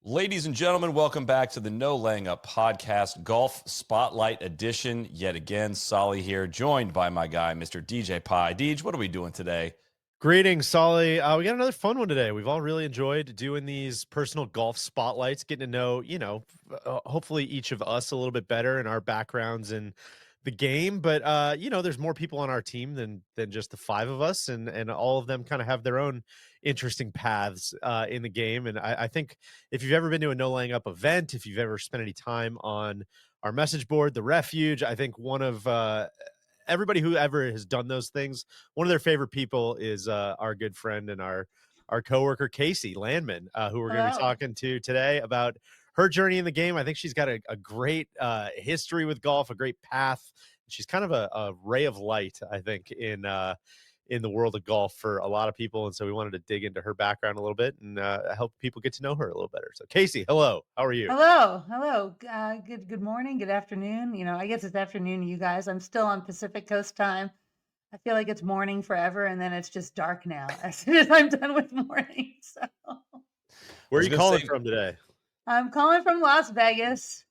Ladies and gentlemen, welcome back to the No Laying Up podcast, Golf Spotlight Edition. Yet again, Solly here, joined by my guy, Mr. DJ Pie. Deej, what are we doing today? Greetings, Solly. We got another fun one today. We've all really enjoyed doing these personal golf spotlights, getting to know, hopefully each of us a little bit better in our backgrounds in the game. But there's more people on our team than just the five of us, and all of them kind of have their own interesting paths in the game. And I think if you've ever been to a no laying up event, if you've ever spent any time on our message board, the Refuge, I think one of everybody who ever has done those things, one of their favorite people is our good friend and our coworker Casey Landman, who we're going to be Hello. talking to today about her journey in the game. I think she's got a great history with golf, a great path. She's kind of a ray of light, I think, in the world of golf for a lot of people. And so we wanted to dig into her background a little bit and help people get to know her a little better. So Casey, hello, how are you? Hello. Good morning, good afternoon. I guess it's afternoon to you guys. I'm still on Pacific Coast time. I feel like it's morning forever, and then it's just dark now as soon as I'm done with morning. So Where are was you gonna calling say- from today? I'm calling from Las Vegas.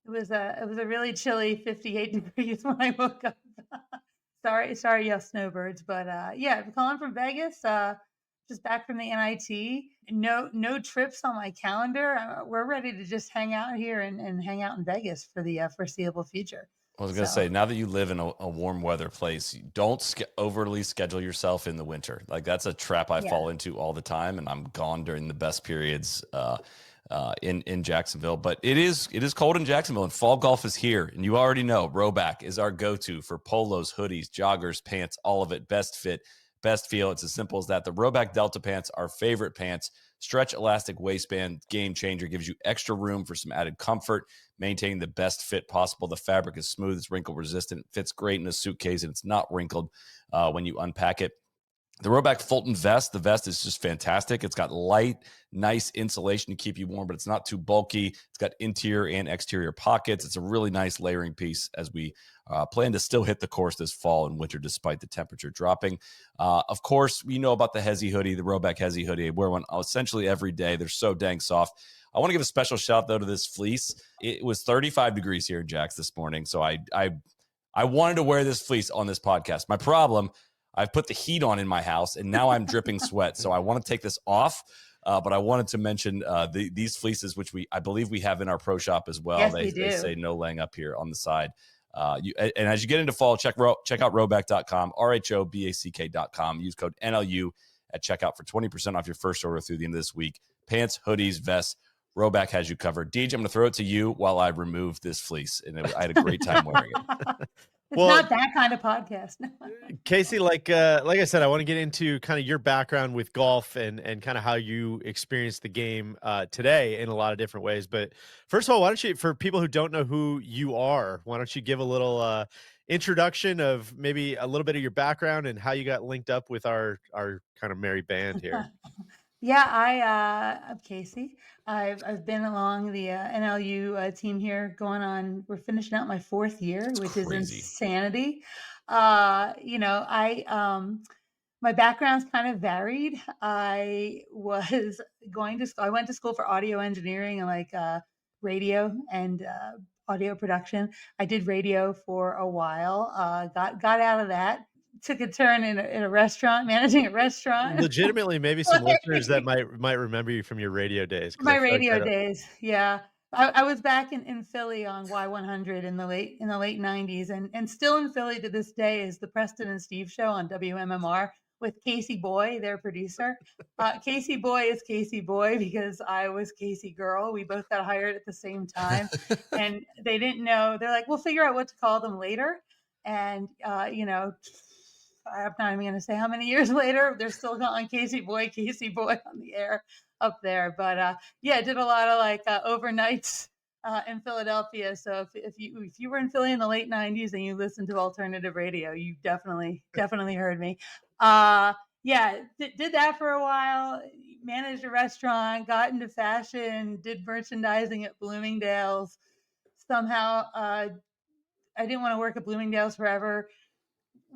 It was a really chilly 58 degrees when I woke up. Sorry, yes, snowbirds. But yeah, I'm calling from Vegas. Just back from the NIT. No trips on my calendar. We're ready to just hang out here and hang out in Vegas for the foreseeable future. I was going to say, now that you live in a warm weather place, don't overly schedule yourself in the winter. Like, that's a trap I fall into all the time, and I'm gone during the best periods in Jacksonville. But it is cold in Jacksonville, and fall golf is here. And you already know Rhoback is our go-to for polos, hoodies, joggers, pants, all of it. Best fit, best feel. It's as simple as that. The Rhoback Delta pants, our favorite pants. Stretch elastic waistband, game changer, gives you extra room for some added comfort, maintaining the best fit possible. The fabric is smooth, it's wrinkle resistant, fits great in a suitcase, and it's not wrinkled when you unpack it. The Rhoback Fulton vest, the vest is just fantastic. It's got light, nice insulation to keep you warm, but it's not too bulky. It's got interior and exterior pockets. It's a really nice layering piece as we plan to still hit the course this fall and winter despite the temperature dropping. Of course, you know about the Hezi hoodie, the Rhoback Hezi hoodie. I wear one essentially every day. They're so dang soft. I want to give a special shout, though, to this fleece. It was 35 degrees here in Jax this morning, so I wanted to wear this fleece on this podcast. My problem, I've put the heat on in my house, and now I'm dripping sweat. So I want to take this off, but I wanted to mention these fleeces, which I believe we have in our pro shop as well. Yes, they we do. say no laying up here on the side. And as you get into fall, check out Rhoback.com, RHOBACK.com. Use code NLU at checkout for 20% off your first order through the end of this week. Pants, hoodies, vests, Rhoback has you covered. Deej, I'm going to throw it to you while I remove this fleece. And I had a great time wearing it. It's Well, not that kind of podcast. Casey, like I said, I want to get into kind of your background with golf and kind of how you experienced the game today in a lot of different ways. But first of all, why don't you, for people who don't know who you are, why don't you give a little introduction of maybe a little bit of your background and how you got linked up with our kind of merry band here? Yeah, I'm Casey. I've been along the NLU team here we're finishing out my fourth year, which is crazy. insanity. My background's kind of varied. I went to school for audio engineering and radio and audio production. I did radio for a while, got out of that, took a turn in a restaurant, managing a restaurant. Legitimately, maybe some listeners that might remember you from your radio days. 'Cause I My feel like radio that- days, yeah. I was back in Philly on Y100 in the late 90s, and still in Philly to this day is the Preston and Steve show on WMMR with Casey Boy, their producer. Casey Boy is Casey Boy because I was Casey Girl. We both got hired at the same time, and they didn't know. They're like, "We'll figure out what to call them later." And I'm not even going to say how many years later they're still calling Casey Boy on the air up there. But yeah, I did a lot of overnights in Philadelphia. So if you were in Philly in the late 90s and you listened to alternative radio, you definitely heard me. Yeah, did that for a while, managed a restaurant, got into fashion, did merchandising at Bloomingdale's. Somehow I didn't want to work at Bloomingdale's forever.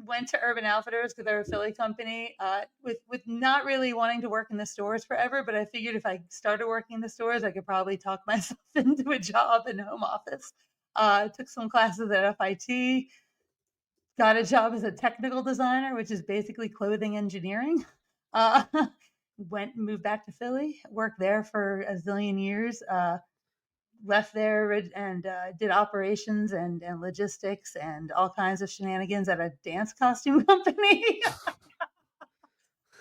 went to Urban Outfitters because they're a Philly company, with not really wanting to work in the stores forever. But I figured if I started working in the stores, I could probably talk myself into a job in the home office. Took some classes at FIT, got a job as a technical designer, which is basically clothing engineering. Uh, moved back to Philly, worked there for a zillion years. Left there and did operations and logistics and all kinds of shenanigans at a dance costume company.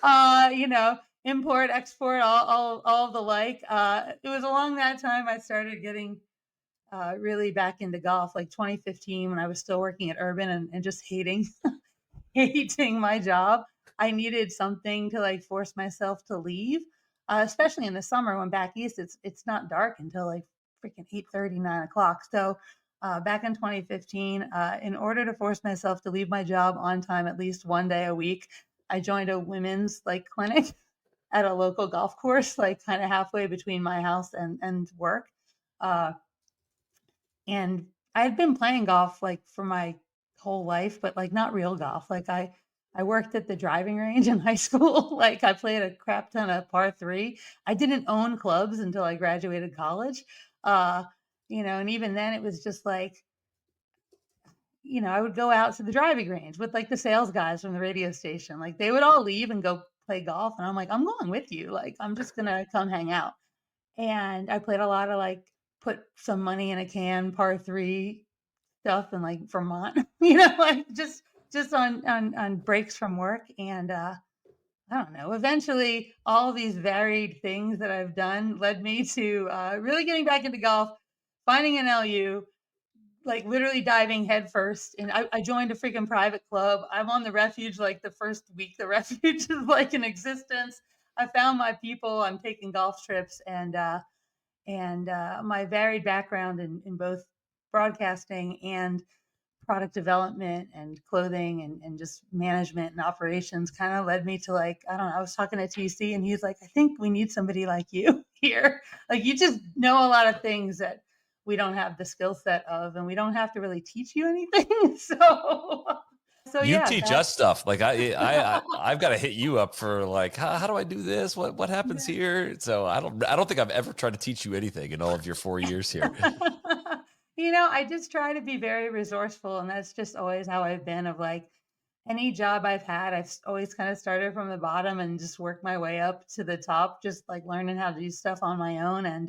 You know, import, export, all the like. It was along that time I started getting really back into golf, like 2015, when I was still working at Urban and just hating my job. I needed something to like force myself to leave, especially in the summer when back east it's not dark until like freaking 8:30, 9 o'clock. So back in 2015, in order to force myself to leave my job on time at least one day a week, I joined a women's like clinic at a local golf course, like kind of halfway between my house and work. Uh, and I had been playing golf like for my whole life, but like not real golf. Like I worked at the driving range in high school. Like I played a crap ton of par three. I didn't own clubs until I graduated college. Uh, and even then it was just like, I would go out to the driving range with like the sales guys from the radio station. Like they would all leave and go play golf. And I'm like, I'm going with you. Like I'm just gonna come hang out. And I played a lot of like put some money in a can par three stuff in like Vermont, like just on breaks from work. And I don't know. Eventually, all of these varied things that I've done led me to really getting back into golf, finding an NLU, like literally diving headfirst. And I joined a freaking private club. I'm on the refuge like the first week the refuge is like in existence. I found my people. I'm taking golf trips and my varied background in both broadcasting and product development and clothing and just management and operations kind of led me to like, I don't know, I was talking to TC and he's like, I think we need somebody like you here. Like you just know a lot of things that we don't have the skill set of, and we don't have to really teach you anything. So You yeah, teach that us stuff. Like I've got to hit you up for like, how do I do this? What happens yeah. here? So I don't think I've ever tried to teach you anything in all of your 4 years here. I just try to be very resourceful, and that's just always how I've been. Of like any job I've had, I've always kind of started from the bottom and just worked my way up to the top, just like learning how to do stuff on my own. And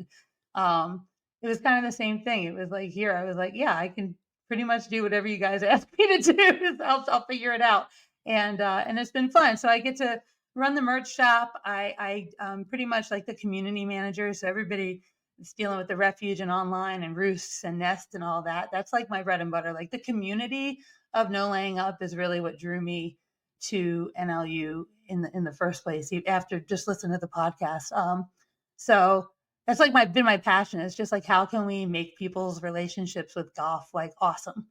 it was kind of the same thing. It was like here, I was like, yeah, I can pretty much do whatever you guys ask me to do. I'll figure it out, and it's been fun. So I get to run the merch shop. I pretty much like the community manager, so everybody dealing with the refuge and online and roosts and nests and all that. That's like my bread and butter. Like the community of No Laying Up is really what drew me to NLU in the first place. After just listening to the podcast, so that's like been my passion. It's just like how can we make people's relationships with golf like awesome,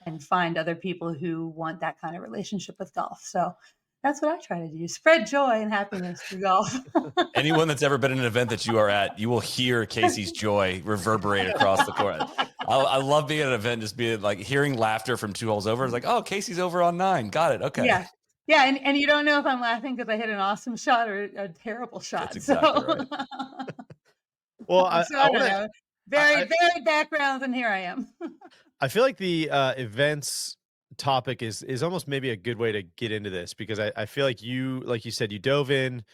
and find other people who want that kind of relationship with golf. So that's what I try to do: spread joy and happiness through golf. Anyone that's ever been in an event that you are at, you will hear Casey's joy reverberate across the court. I love being at an event, just being like hearing laughter from 2 holes over. It's like, oh, Casey's over on 9. Got it. Okay. Yeah. Yeah, and you don't know if I'm laughing because I hit an awesome shot or a terrible shot. That's exactly So, right. Well, I, so I I don't want know. to. Varied backgrounds, and here I am. I feel like the events topic is almost maybe a good way to get into this, because I feel like you said, you dove in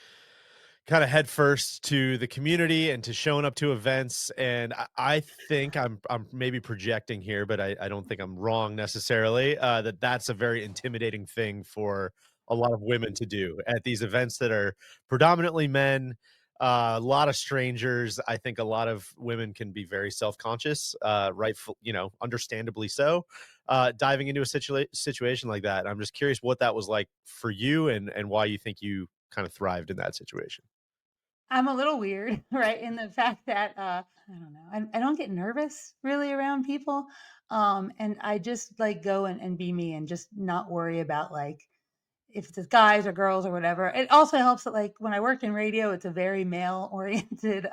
kind of head first to the community and to showing up to events. And I think I'm maybe projecting here, but I don't think I'm wrong necessarily, that's a very intimidating thing for a lot of women to do at these events that are predominantly men. A lot of strangers. I think a lot of women can be very self-conscious, rightful, understandably so, diving into a situation like that. I'm just curious what that was like for you, and why you think you kind of thrived in that situation. I'm a little weird, right? In the fact that I don't know, I don't get nervous really around people, and I just like go and be me and just not worry about like if it's guys or girls or whatever. It also helps that like when I worked in radio, it's a very male oriented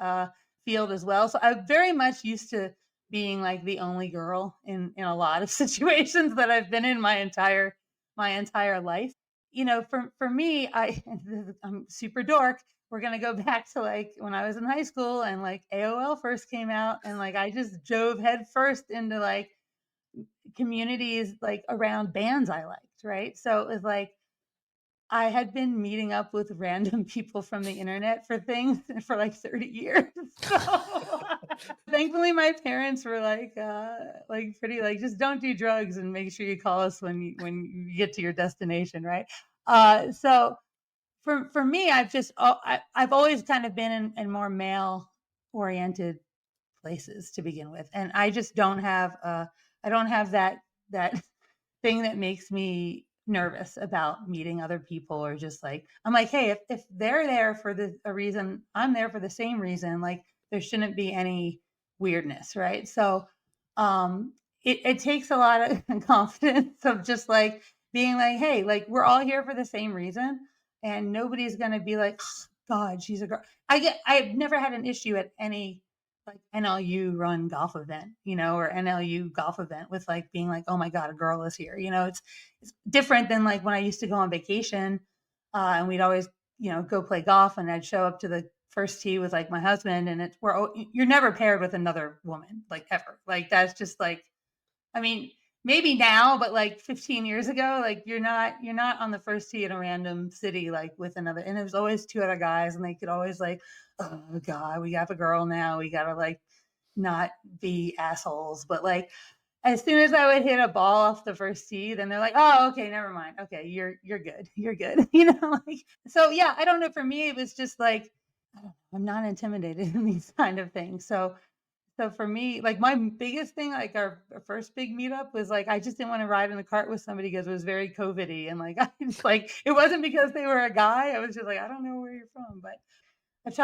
field as well. So I'm very much used to being like the only girl in a lot of situations that I've been in my entire my entire life. For me, I'm super dork. We're gonna go back to like when I was in high school and like AOL first came out, and like I just drove head first into like communities like around bands I liked, right? So it was like I had been meeting up with random people from the internet for things for like 30 years. So thankfully my parents were like pretty like just don't do drugs and make sure you call us when you get to your destination, right? So for me, I've always kind of been in more male oriented places to begin with, and I just I don't have that thing that makes me nervous about meeting other people, or just like I'm like, hey, if they're there for a reason, I'm there for the same reason. Like there shouldn't be any weirdness, right? So it takes a lot of confidence of just like being like, hey, like we're all here for the same reason, and nobody's gonna be like, God, she's a girl. I've never had an issue at any like NLU run golf event, or NLU golf event with like being like, oh my God, a girl is here. It's different than like when I used to go on vacation, and we'd always, go play golf, and I'd show up to the first tee with like my husband, and you're never paired with another woman, like ever. Like that's just like, I mean, maybe now, but like 15 years ago, like you're not on the first tee in a random city like with another. And it was always two other guys, and they could always like, oh God, we have a girl now. We gotta like not be assholes. But like as soon as I would hit a ball off the first tee, then they're like, oh, okay, never mind. Okay, you're good. You're good. Like so yeah, I don't know. For me, it was just like I don't know, I'm not intimidated in these kind of things. So for me, like my biggest thing, like our first big meetup was like I just didn't want to ride in the cart with somebody because it was very COVID-y, and like I just like it wasn't because they were a guy. I was just like, I don't know where you're from. But I've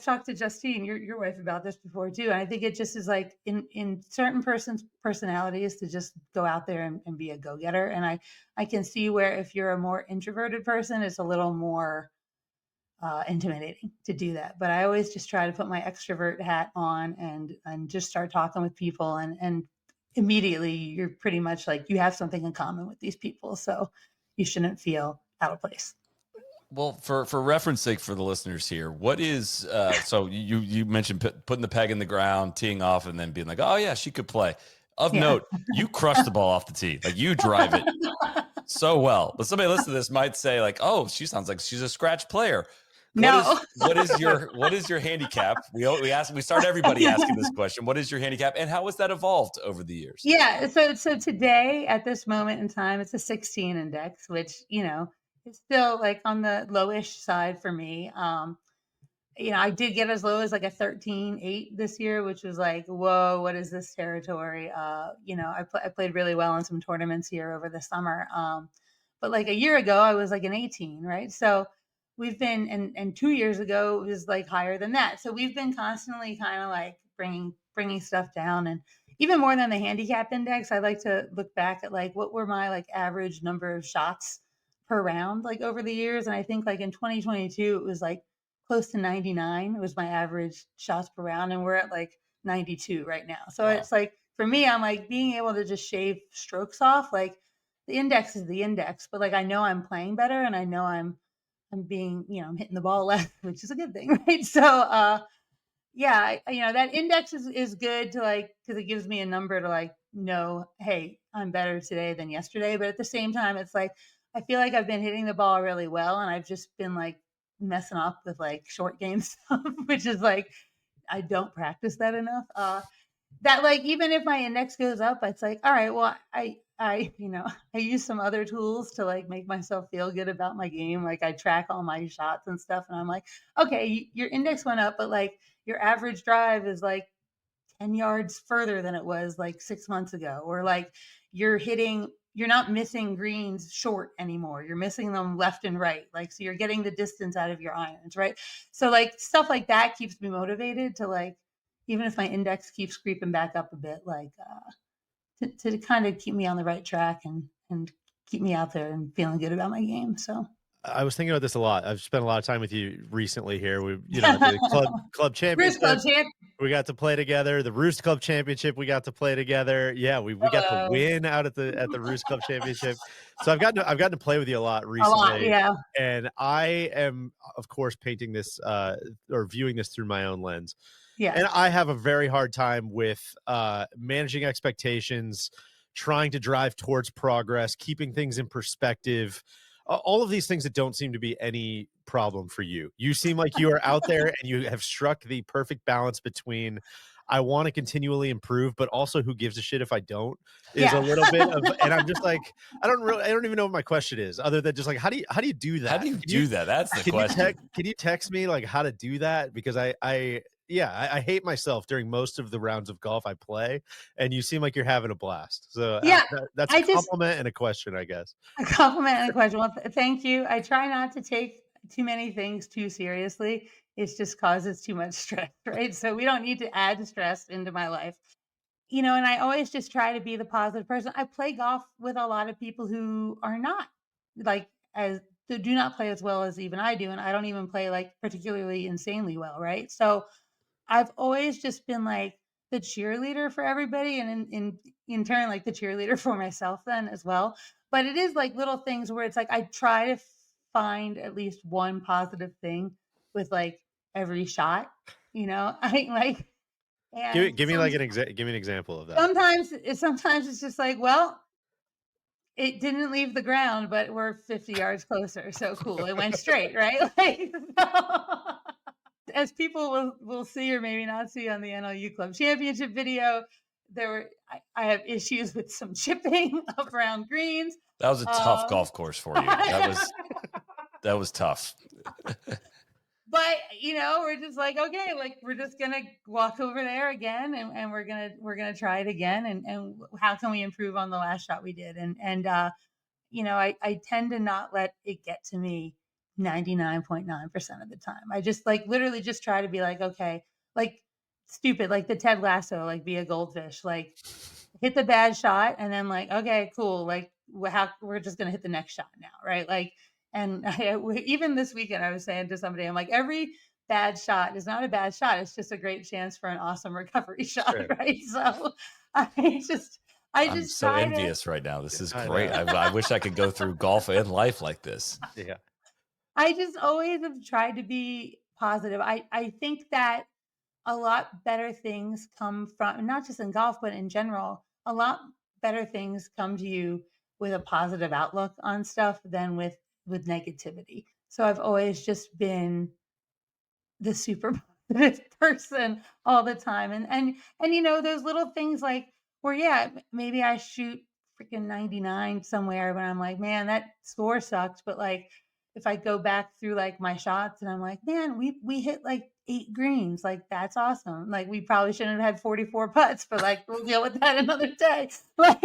talked to Justine, your wife, about this before too. And I think it just is like in certain person's personalities to just go out there and be a go-getter. And I can see where if you're a more introverted person, it's a little more intimidating to do that. But I always just try to put my extrovert hat on and just start talking with people, and immediately you're pretty much like you have something in common with these people, so you shouldn't feel out of place. Well, for reference sake for the listeners here, what is so you mentioned putting the peg in the ground, teeing off, and then being like, oh yeah, she could play. Of Yeah. note, you crush the ball off the tee, like you drive it so well. But somebody listening to this might say like, oh, she sounds like she's a scratch player. No. What is your handicap? We start everybody asking this question. What is your handicap, and how has that evolved over the years? Yeah, so today at this moment in time, it's a 16 index, which is still like on the lowish side for me. I did get as low as like a 13.8 this year, which was like, whoa, what is this territory? I played really well in some tournaments here over the summer. But like a year ago, I was like an 18, right? So we've been, and 2 years ago, it was like higher than that. So we've been constantly kind of like bringing stuff down. And even more than the handicap index, I like to look back at like what were my like average number of shots per round like over the years. And I think like in 2022, it was like close to 99 was my average shots per round, and we're at like 92 right now. So Wow. it's like for me, I'm like being able to just shave strokes off. Like the index is the index, but like I know I'm playing better, and I know I'm being, I'm hitting the ball less, which is a good thing, right? So yeah, that index is good to like because it gives me a number to like know, hey, I'm better today than yesterday. But at the same time, it's like I feel like I've been hitting the ball really well, and I've just been like messing up with like short game stuff, which is like I don't practice that enough. That like even if my index goes up, it's like, all right, well, I use some other tools to like make myself feel good about my game. Like I track all my shots and stuff, and I'm like, okay, your index went up, but like your average drive is like 10 yards further than it was like 6 months ago, or like you're not missing greens short anymore. You're missing them left and right. Like, so you're getting the distance out of your irons, right? So like stuff like that keeps me motivated to like, even if my index keeps creeping back up a bit, like to kind of keep me on the right track and keep me out there and feeling good about my game. So I was thinking about this a lot. I've spent a lot of time with you recently here. We, the club Bruce Club championship. champ. We got to play together. The Roost Club Championship, we got to play together. Yeah, we got to Hello. win out at the Roost Club Championship. So I've gotten to play with you a lot A lot, recently, yeah. and I am, of course, painting this or viewing this through my own lens. And Yes. I have a very hard time with managing expectations, trying to drive towards progress, keeping things in perspective. All of these things that don't seem to be any problem for you. You seem like you are out there and you have struck the perfect balance between I want to continually improve, but also who gives a shit if I don't is a Yeah. little bit of, and I'm just like, I don't even know what my question is other than just like, how do you do How that? do you do that? That's the question. Can you text me like how to do that? Because I hate myself during most of the rounds of golf I play, and you seem like you're having a blast. So Yeah. that's a I just compliment and a question, I guess. a compliment and a question. Well, thank you. I try not to take too many things too seriously. It just causes too much stress, right? So we don't need to add stress into my life. And I always just try to be the positive person. I play golf with a lot of people who are not like as who do not play as well as even I do, and I don't even play like particularly insanely well, right? So I've always just been like the cheerleader for everybody and in turn like the cheerleader for myself then as well. But it is like little things where it's like I try to find at least one positive thing with like every shot, I like and Give me like give me an example of that. sometimes it's just like, well, it didn't leave the ground, but we're 50 yards closer. So cool. It went straight, right? Like as people will see or maybe not see on the NLU Club Championship video, I have issues with some chipping up around greens. That was a tough Um, golf course for you. That was tough. but we're just like, okay, like we're just gonna walk over there again and we're gonna try it again and how can we improve on the last shot we did I tend to not let it get to me 99.9% of the time. I just like literally just try to be like, okay, like stupid, like the Ted Lasso, like be a goldfish, like hit the bad shot and then like, okay, cool. Like how we're just going to hit the next shot now. Right. Like, and even this weekend, I was saying to somebody, I'm like, every bad shot is not a bad shot. It's just a great chance for an awesome recovery shot. Sure. Right. So I just, I I'm just so try to, envious right now. This is I great. know. I wish I could go through golf and life like this. Yeah. I just always have tried to be positive. I think that a lot better things come from not just in golf, but in general, a lot better things come to you with a positive outlook on stuff than with negativity. So I've always just been the super positive person all the time. And those little things like where yeah, maybe I shoot freaking 99 somewhere, but I'm like, man, that score sucks. But like if I go back through like my shots and I'm like, man, we hit like 8 greens, like that's awesome. Like we probably shouldn't have had 44 putts, but like we'll deal with that another day. Like,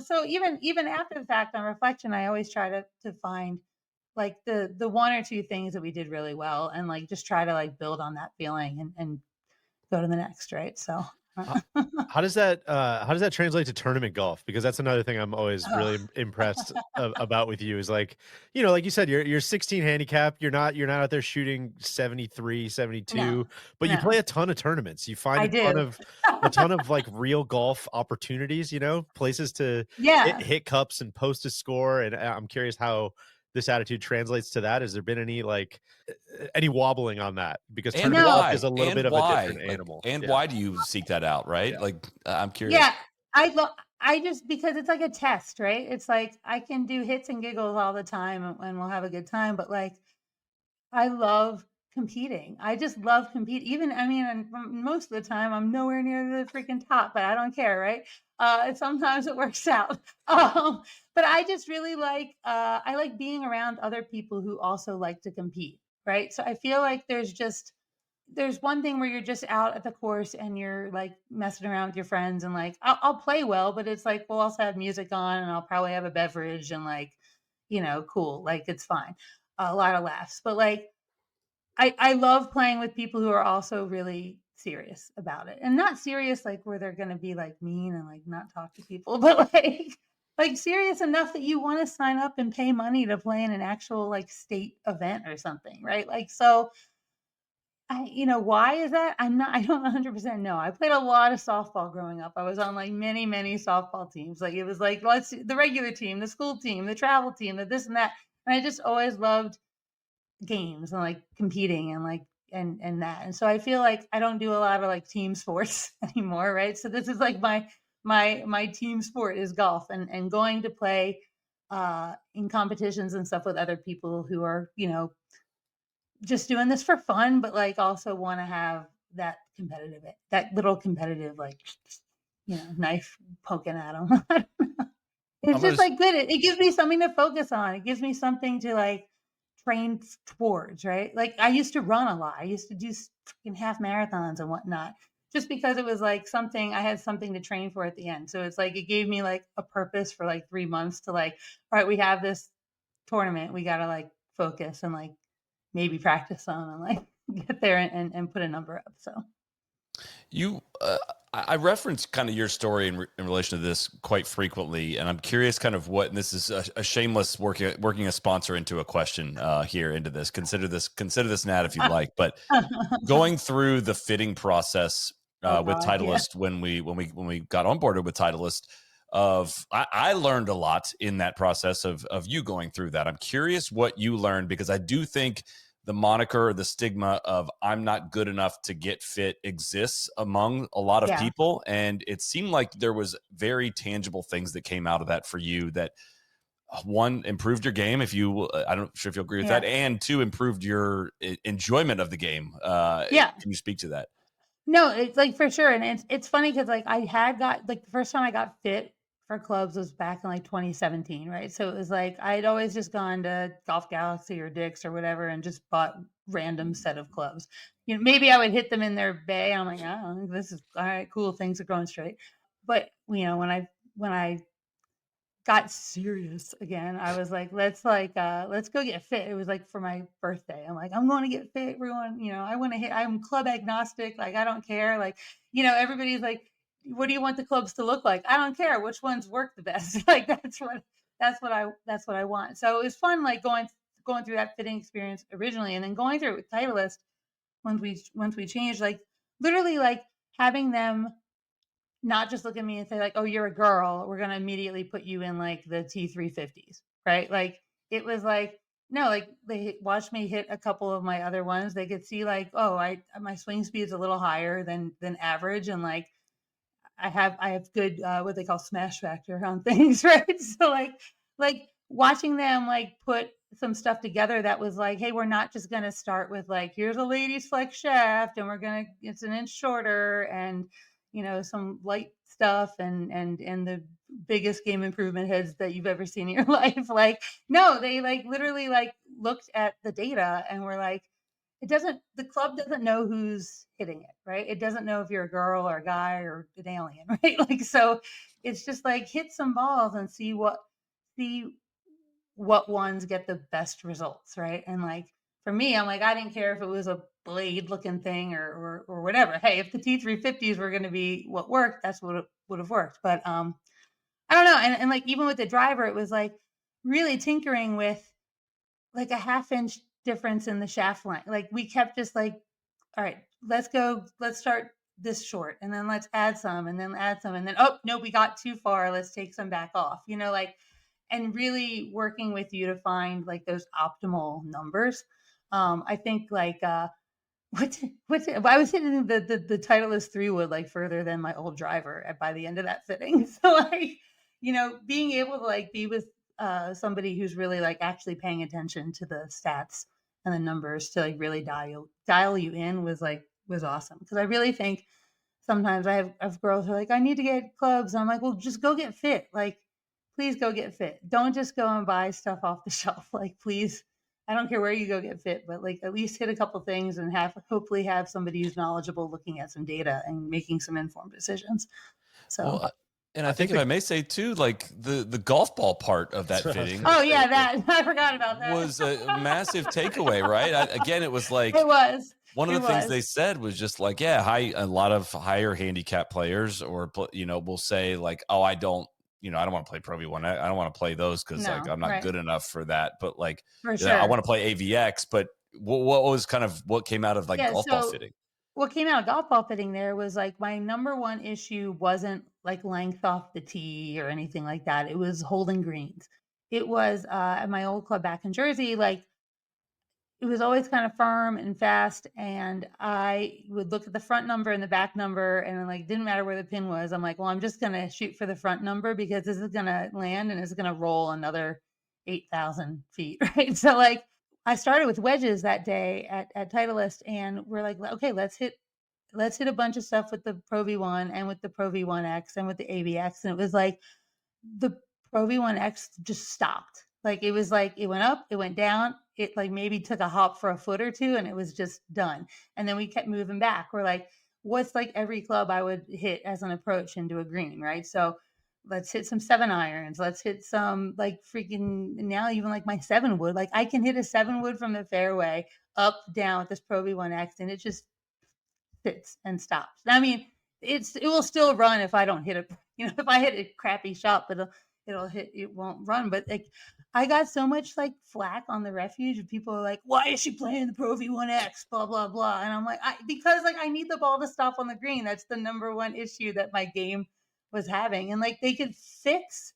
so even after the fact on reflection, I always try to find like the one or two things that we did really well and like just try to like build on that feeling and go to the next, right? So How does that translate to tournament golf? Because that's another thing I'm always oh, really impressed about with you is like, like you said, you're 16 handicap. You're not out there shooting 73, no, 72, but you play no, a ton of tournaments. You find I a ton do. of a ton of like real golf opportunities, places to hit, Yeah. hit cups and post a score. And I'm curious how this attitude translates to that. Has there been any wobbling on that? Because And tournament No. golf why? is a little And bit of a why? different Like, animal. and Yeah. why do you seek that out, right? Yeah. Like, I'm curious. Yeah. I just because it's like a test, right? It's like I can do hits and giggles all the time and we'll have a good time, but like I love competing. I just love compete. Even I mean, and most of the time, I'm nowhere near the freaking top, but I don't care, right? Sometimes it works out. But I just really like I like being around other people who also like to compete, right? So I feel like there's one thing where you're just out at the course and you're like messing around with your friends and like I'll play well, but it's like we'll also have music on and I'll probably have a beverage and like cool, like it's fine, a lot of laughs. But like I love playing with people who are also really serious about it and not serious like where they're gonna be like mean and like not talk to people, but like like serious enough that you want to sign up and pay money to play in an actual like state event or something, right? Like, so why is that? I don't 100% know. I played a lot of softball growing up. I was on like many, many softball teams. Like it was like, let's the regular team, the school team, the travel team, the this and that. And I just always loved games and like competing and like and that. And so I feel like I don't do a lot of like team sports anymore, right? So this is like my team sport is golf and going to play in competitions and stuff with other people who are, just doing this for fun, but like also want to have that little competitive, like, knife poking at them. It's I'm gonna just like good. It gives me something to focus on. It gives me something to like train towards, right? Like I used to run a lot. I used to do freaking half marathons and whatnot, just because it was like something I had something to train for at the end. So it's like it gave me like a purpose for like 3 months to like, all right, we have this tournament. We gotta like focus and like maybe practice on and like get there and put a number up. So You, I reference kind of your story in relation to this quite frequently, and I'm curious, kind of what. And this is a shameless working a sponsor into a question here into this. Consider this Nat if you'd like. But going through the fitting process oh with god, yeah. Titleist when we got onboarded with Titleist, I learned a lot in that process of you going through that. I'm curious what you learned, because I do think the moniker or the stigma of I'm not good enough to get fit exists among a lot of Yeah. people. And it seemed like there was very tangible things that came out of that for you that one, improved your game. If you, I don't sure if you agree with Yeah. that, and two, improved your enjoyment of the game. Yeah. Can you speak to that? No, it's like for sure. And it's funny because like I had got like the first time I got fit for clubs was back in like 2017, right? So it was like I'd always just gone to Golf Galaxy or Dick's or whatever and just bought random set of clubs. Maybe I would hit them in their bay. I'm like, oh, this is all right, cool. Things are going straight. But when I got serious again. I was like, let's go get fit. It was like for my birthday. I'm like, I'm going to get fit. Everyone, I want to hit, I'm club agnostic. Like, I don't care. Like, everybody's like, what do you want the clubs to look like? I don't care which ones work the best. Like, that's what I want. So it was fun, like going through that fitting experience originally and then going through it with Titleist once we changed, like literally like having them not just look at me and say like, "Oh, you're a girl. We're gonna immediately put you in like the T350s," right? Like it was like no, like they watched me hit a couple of my other ones. They could see like, oh, I my swing speed is a little higher than average, and like I have good what they call smash factor on things, right? So like watching them like put some stuff together that was like, hey, we're not just gonna start with like here's a ladies flex shaft and it's an inch shorter and some light stuff and the biggest game improvement heads that you've ever seen in your life. Like no, they like literally like looked at the data and were like the club doesn't know who's hitting it, right? It doesn't know if you're a girl or a guy or an alien, right? Like so it's just like hit some balls and see what ones get the best results, right? And like for me, I'm like I didn't care if it was a blade looking thing or whatever. Hey, if the T350s were going to be what worked, that's what would have worked. But I don't know. And like even with the driver, it was like really tinkering with like a half inch difference in the shaft line. Like we kept just like, all right, let's start this short and then let's add some and then add some and then oh no, we got too far. Let's take some back off. Like and really working with you to find like those optimal numbers. I think like I was hitting the Titleist 3 wood like further than my old driver by the end of that fitting. So like, being able to like be with somebody who's really like actually paying attention to the stats and the numbers to like really dial you in was awesome. Because I really think sometimes I have girls who are like, I need to get clubs. And I'm like, well, just go get fit. Like, please go get fit. Don't just go and buy stuff off the shelf. Like, please, I don't care where you go get fit, but like at least hit a couple things and hopefully have somebody who's knowledgeable looking at some data and making some informed decisions. So, Well, and I I think think if the I may say too, like the golf ball part of that I was fitting gonna oh say yeah, that I forgot about that. was a massive takeaway, right? Again, it was like It was. one of It the things was. they said was just like, yeah, a lot of higher handicap players or will say like, oh, I don't I don't want to play Pro V1. I don't want to play those because like No, I'm not right. good enough for that. But like, For I sure. want to play AVX. But what was kind of what came out of like Yeah, golf ball so fitting? what came out of golf ball fitting there was like my number one issue wasn't like length off the tee or anything like that. It was holding greens. It was at my old club back in Jersey, like it was always kind of firm and fast, and I would look at the front number and the back number, and like didn't matter where the pin was. I'm like, well, I'm just gonna shoot for the front number because this is gonna land and it's gonna roll another 8,000 feet, right? So like I started with wedges that day at Titleist, and we're like, okay, let's hit a bunch of stuff with the Pro V1 and with the Pro V1X and with the ABX, and it was the Pro V1X just stopped. Like it was like it went up, it went down, it like maybe took a hop for a foot or two and it was just done. And then we kept moving back. We're like, what's like every club I would hit as an approach into a green, right? So let's hit some 7 irons. Let's hit some like freaking now even like my 7 wood. Like I can hit a 7 wood from the fairway up down with this Pro V1X and it just sits and stops. I mean, it will still run if I don't hit it. If I hit a crappy shot, but it'll hit. It won't run. But like, I got so much like flack on the refuge. And people are like, "Why is she playing the Pro V1X?" Blah blah blah. And I'm like, because like I need the ball to stop on the green. That's the number one issue that my game was having. And like they could fix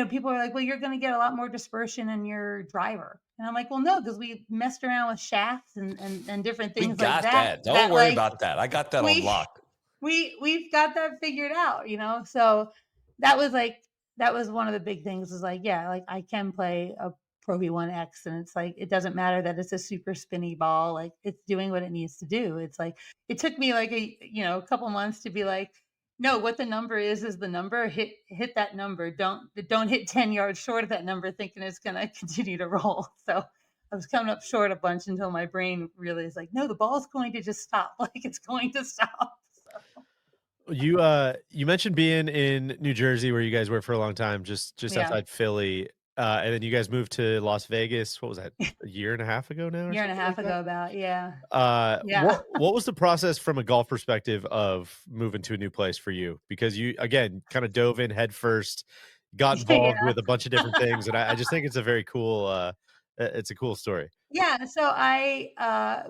people are like, well, you're going to get a lot more dispersion in your driver. And I'm like, well, no, because we messed around with shafts and different We things like got that, that. Don't that worry like about that. I got that on we lock. we've got that figured out. So that was like that was one of the big things is like, yeah, like I can play a Pro V1X and it's like it doesn't matter that it's a super spinny ball, like it's doing what it needs to do. It's like it took me like a couple months to be like, no, what the number is the number. Hit that number. Don't hit 10 yards short of that number thinking it's gonna continue to roll. So I was coming up short a bunch until my brain really is like, no, the ball's going to just stop. Like it's going to stop. So You mentioned being in New Jersey where you guys were for a long time, just yeah. outside Philly, and then you guys moved to Las Vegas. What was that? A year and a half ago now or Year and a something half like that? ago about, yeah. Yeah. What was the process from a golf perspective of moving to a new place for you? Because you again kind of dove in head first, got involved Yeah. with a bunch of different things, and I just think it's a very cool it's a cool story. Yeah, so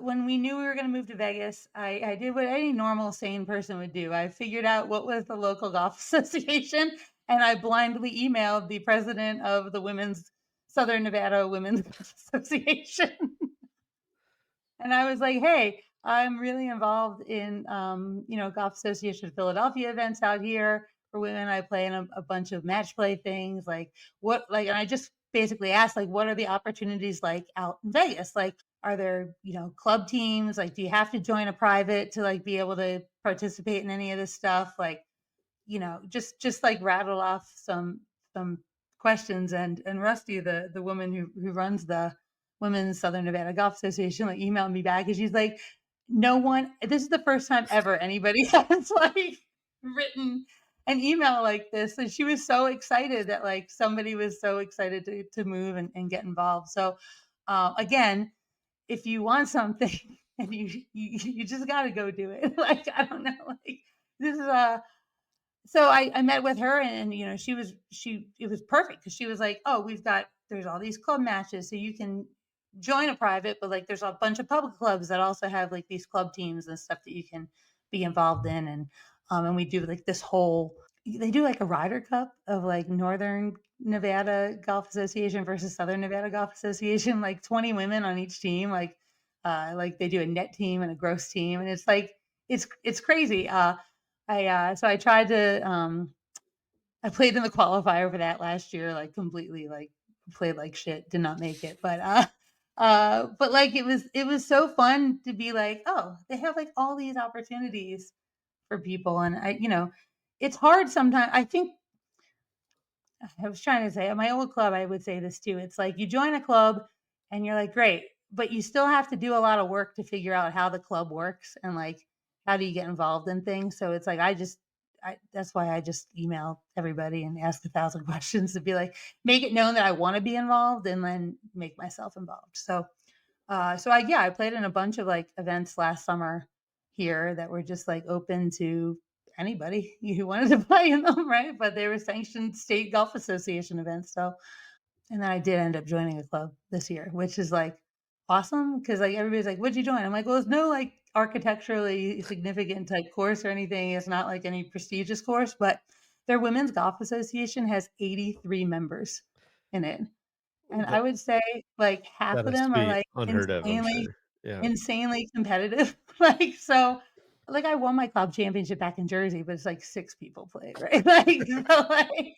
when we knew we were gonna move to Vegas, I did what any normal sane person would do. I figured out what was the local golf association, and I blindly emailed the president of the Women's Southern Nevada Women's Golf Association. And I was like, "Hey, I'm really involved in, Golf Association of Philadelphia events out here for women. I play in a bunch of match play things. Like, what, like, and I just basically asked, like, what are the opportunities like out in Vegas? Like, are there, club teams? Like, do you have to join a private to like be able to participate in any of this stuff? Like, just like rattle off some questions and Rusty, the woman who runs the Women's Southern Nevada Golf Association, like emailed me back and she's like, no one, this is the first time ever anybody has like written an email like this. And she was so excited that like somebody was so excited to move and get involved. So again, if you want something and you just got to go do it. Like, I don't know, like this is so I met with her and it was perfect because she was like, oh, there's all these club matches. So you can join a private, but like there's a bunch of public clubs that also have like these club teams and stuff that you can be involved in. And we do like this whole they do like a Ryder Cup of like Northern Nevada Golf Association versus Southern Nevada Golf Association, like 20 women on each team, like they do a net team and a gross team. And it's like it's crazy. I tried to I played in the qualifier for that last year, like completely like played like shit, did not make it. But like it was so fun to be like, oh, they have like all these opportunities for people. And it's hard sometimes. I think I was trying to say at my old club, I would say this too. It's like you join a club and you're like, great, but you still have to do a lot of work to figure out how the club works and like how do you get involved in things. So it's like that's why I just email everybody and ask 1,000 questions to be like, make it known that I want to be involved and then make myself involved. So I played in a bunch of like events last summer here that were just like open to anybody who wanted to play in them, right? But they were sanctioned state golf association events. So, and then I did end up joining a club this year, which is like awesome because like everybody's like, "What'd you join?" I'm like, "Well, it's no like architecturally significant type course or anything. It's not like any prestigious course, but their women's golf association has 83 members in it." And I That would say, like, half that of has to them are, be like, unheard of, I'm sure. Yeah. insanely competitive. Like, so, like, I won my club championship back in Jersey, but it's, like, 6 people played, right? Like, so, like,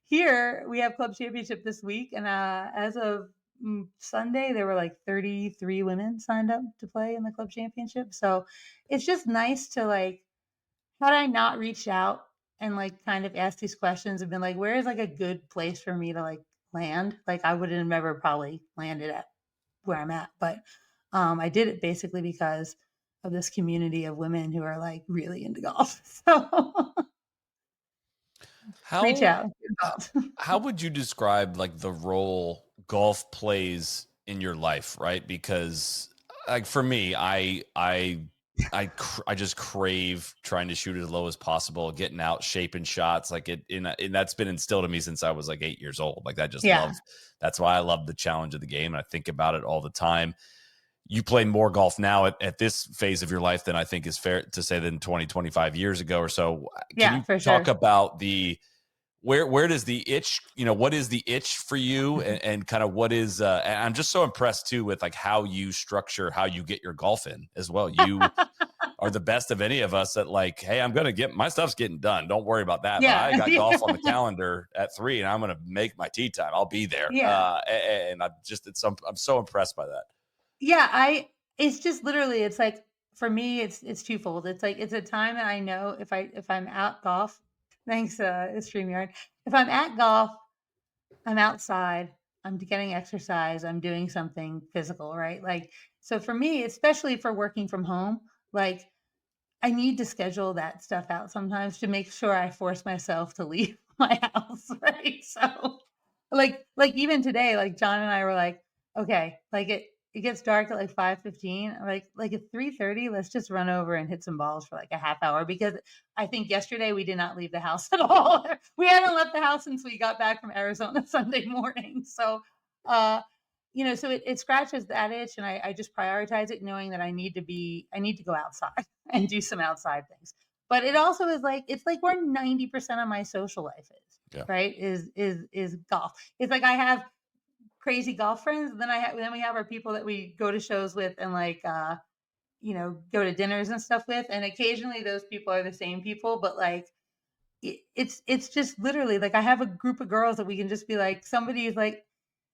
here, we have club championship this week, and, as of, Sunday, there were, like, 33 women signed up to play in the club championship, so it's just nice to, like, had I not reached out and, like, kind of asked these questions and been like, "Where is, like, a good place for me to, like, land?" Like, I would have never probably landed at where I'm at, but, I did it basically because of this community of women who are, like, really into golf. So, reach How out, get involved. how would you describe like the role golf plays in your life, right? Because like for me, I just crave trying to shoot as low as possible, getting out, shaping shots, like and that's been instilled in me since I was like 8 years old. Like I just Yeah. love that's why I love the challenge of the game, and I think about it all the time. You play more golf now at this phase of your life than I think is fair to say than 20, 25 years ago or so. Can Yeah, you for talk sure. about the where does the itch, what is the itch for you, and kind of what is and I'm just so impressed too with like how you structure how you get your golf in as well. You are the best of any of us at like, hey, I'm gonna get my stuff's getting done, don't worry about that, but I Yeah. got golf on the calendar at 3 and I'm gonna make my tee time, I'll be there. Yeah. And I'm so impressed by that. Yeah, I it's just literally it's like for me it's twofold. It's like it's a time that I know if I'm out golf, thanks StreamYard. If I'm at golf, I'm outside, I'm getting exercise, I'm doing something physical, right? Like so for me, especially for working from home, like I need to schedule that stuff out sometimes to make sure I force myself to leave my house, right? So, like even today, like John and I were like, okay, like it gets dark at like 5:15. Like at 3:30, let's just run over and hit some balls for like a half hour because I think yesterday we did not leave the house at all. We haven't left the house since we got back from Arizona Sunday morning. So, uh, so it scratches that itch, and I just prioritize it, knowing that I need to go outside and do some outside things. But it also is like it's like where 90% of my social life is, Yeah. right? Is golf. It's like I have crazy golf friends, and then we have our people that we go to shows with and like go to dinners and stuff with, and occasionally those people are the same people, but like it's just literally like I have a group of girls that we can just be like somebody is like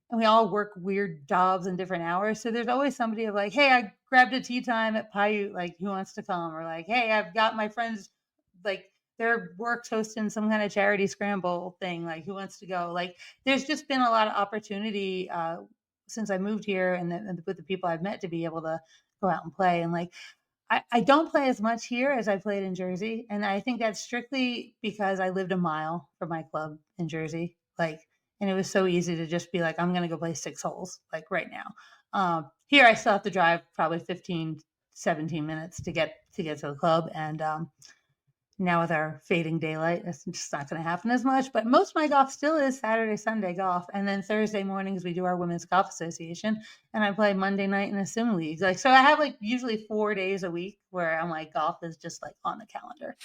and we all work weird jobs and different hours. So there's always somebody of like, hey, I grabbed a tea time at Paiute, like who wants to come? Or like, hey, I've got my friends like their work's hosting some kind of charity scramble thing, like who wants to go? Like there's just been a lot of opportunity since I moved here and with the people I've met to be able to go out and play. And like I don't play as much here as I played in Jersey. And I think that's strictly because I lived a mile from my club in Jersey. Like, and it was so easy to just be like, I'm going to go play 6 holes, like right now. Here I still have to drive probably 15, 17 minutes to get to the club. And now with our fading daylight, it's just not going to happen as much. But most of my golf still is Saturday, Sunday golf, and then Thursday mornings we do our women's golf association, and I play Monday night in a sim league. Like so, I have like usually 4 days a week where I'm like golf is just like on the calendar,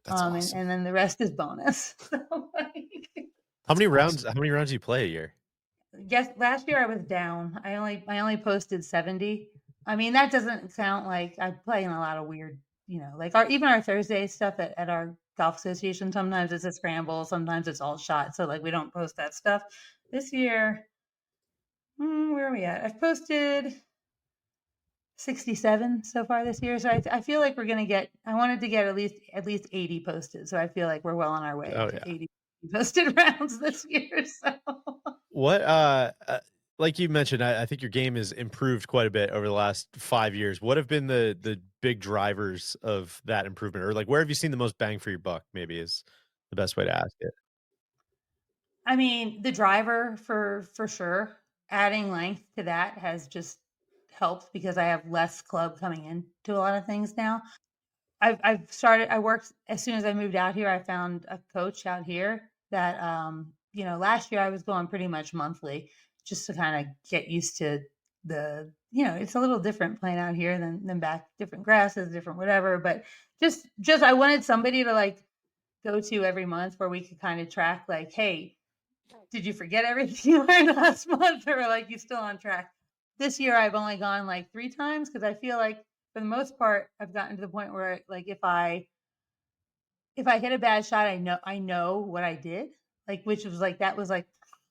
That's awesome. and then the rest is bonus. So like, That's awesome. How many rounds do you play a year? yes, last year I was down. I only posted 70. I mean, that doesn't sound like I play in a lot of weird, like even our Thursday stuff at our golf association. Sometimes it's a scramble, sometimes it's all shot. So like we don't post that stuff. This year, where are we at? I've posted 67 so far this year. So I feel like we're gonna get. I wanted to get at least 80 posted. So I feel like we're well on our way Oh, to yeah. 80 posted rounds this year. So. What, like you mentioned, I think your game has improved quite a bit over the last 5 years. What have been the big drivers of that improvement? Or, like, where have you seen the most bang for your buck, maybe is the best way to ask it. I mean, the driver for sure. Adding length to that has just helped because I have less club coming in to a lot of things now. I've started. I worked as soon as I moved out here. I found a coach out here that last year I was going pretty much monthly just to kind of get used to it's a little different playing out here than back, different grasses, different whatever. But just I wanted somebody to like go to every month where we could kind of track like, hey, did you forget everything you learned last month, or like you still on track? This year I've only gone like 3 times because I feel like for the most part I've gotten to the point where like if I hit a bad shot, I know what I did. Like which was like that was like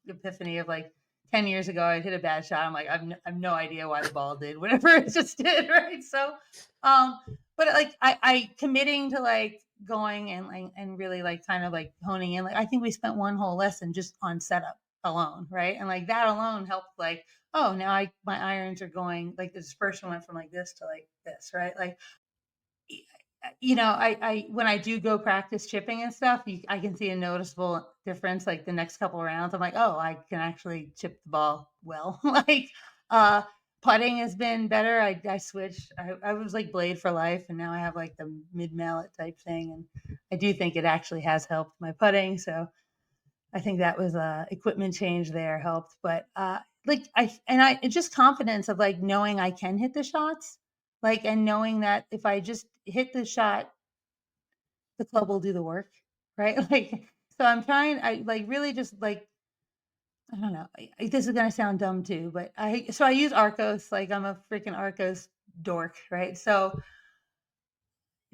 the epiphany of like 10 years ago I hit a bad shot. I'm like I've no idea why the ball did whatever it just did, right? So um but like I committing to like going and like and really like kind of like honing in. Like I think we spent one whole lesson just on setup alone, right? And like that alone helped like, oh, now my irons are going like the dispersion went from like this to like this, right? Like I when I do go practice chipping and stuff, I can see a noticeable difference. Like the next couple of rounds, I'm like, oh, I can actually chip the ball well. like uh, putting has been better. I switched. I was like blade for life, and now I have like the mid mallet type thing, and I do think it actually has helped my putting. So I think that was a equipment change there helped. But like I it's just confidence of like knowing I can hit the shots, like and knowing that if I just hit the shot the club will do the work, right? Like, so I'm trying, I like really just like, I don't know. This is gonna sound dumb too, but I use Arcos. Like I'm a freaking Arcos dork, right? So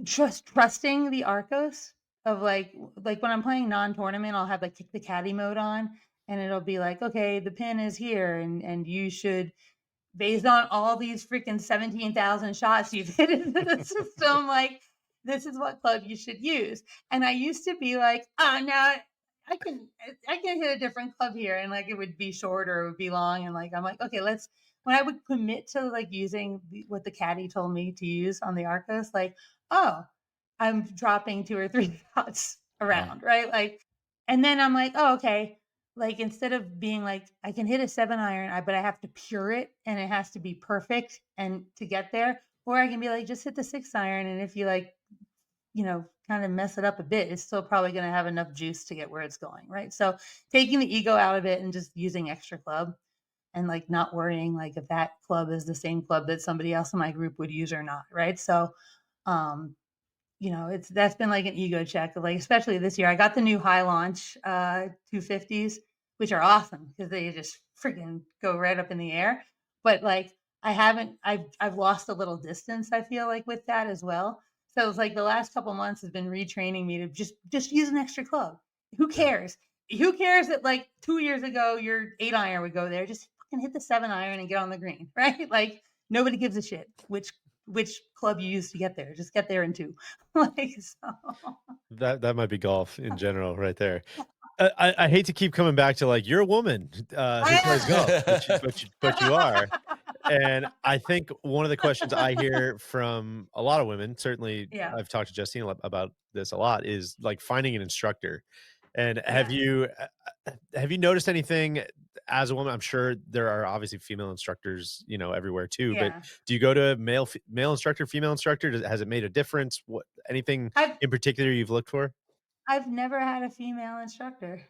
trusting the Arcos of like when I'm playing non-tournament, I'll have like the caddy mode on, and it'll be like, okay, the pin is here, and you should based on all these freaking 17,000 shots you've hit into the system, like this is what club you should use. And I used to be like, oh no, I can I can hit a different club here, and like it would be short or it would be long, and like I'm like, okay, let's when I would commit to like using what the caddy told me to use on the Arcos, like, oh, I'm dropping 2 or 3 shots Yeah. around, right? Like, and then I'm like, oh, okay. Like instead of being like, I can hit a 7 iron, but I have to pure it and it has to be perfect and to get there. Or I can be like, just hit the 6 iron. And if you like, kind of mess it up a bit, it's still probably going to have enough juice to get where it's going. Right. So taking the ego out of it and just using extra club and like not worrying like if that club is the same club that somebody else in my group would use or not. Right. So, um, that's been like an ego check of like, especially this year. I got the new high launch 250s, which are awesome because they just freaking go right up in the air. But like I've lost a little distance, I feel like with that as well. So it's like the last couple months has been retraining me to just use an extra club. Who Yeah. cares? Who cares that like 2 years ago your 8 iron would go there? Just fucking hit the 7 iron and get on the green, right? Like nobody gives a shit which club you use to get there. Just get there in two. like so. That might be golf in general, right there. I hate to keep coming back to like you're a woman who plays golf, but you are, and I think one of the questions I hear from a lot of women, certainly Yeah. I've talked to Justine about this a lot, is like finding an instructor. And have Yeah. you noticed anything as a woman? I'm sure there are obviously female instructors, everywhere too. But Yeah. do you go to male instructor, female instructor? Has it made a difference? What anything I've in particular you've looked for? I've never had a female instructor.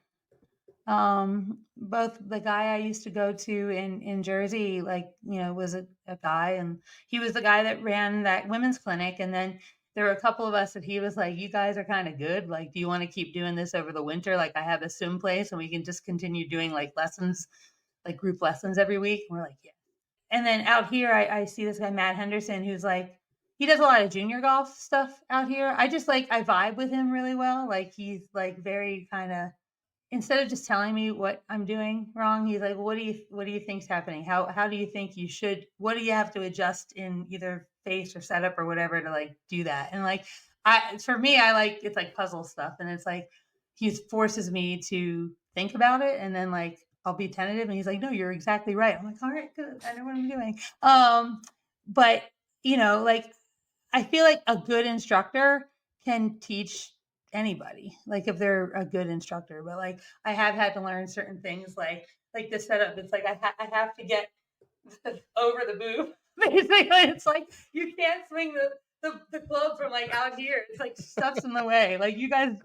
Both the guy I used to go to in Jersey, like, was a guy, and he was the guy that ran that women's clinic. And then there were a couple of us that he was like, you guys are kind of good. Like, do you want to keep doing this over the winter? Like, I have a swim place and we can just continue doing like lessons, like group lessons every week. And we're like, yeah. And then out here, I see this guy, Matt Henderson, who's like, he does a lot of junior golf stuff out here. I just like, I vibe with him really well. Like, he's like very kind of, instead of just telling me what I'm doing wrong, he's like, what do you think's happening? How do you think you should, what do you have to adjust in either face or setup or whatever to like do that? And like, for me, I like, it's like puzzle stuff. And it's like, he forces me to think about it. And then like, I'll be tentative and he's like, no, you're exactly right. I'm like, all right, good. I know what I'm doing. But like I feel like a good instructor can teach anybody, like if they're a good instructor. But like I have had to learn certain things, like the setup. It's like I have to get over the boob. Basically, it's like you can't swing the club from like out here. It's like stuff's in the way. Like you guys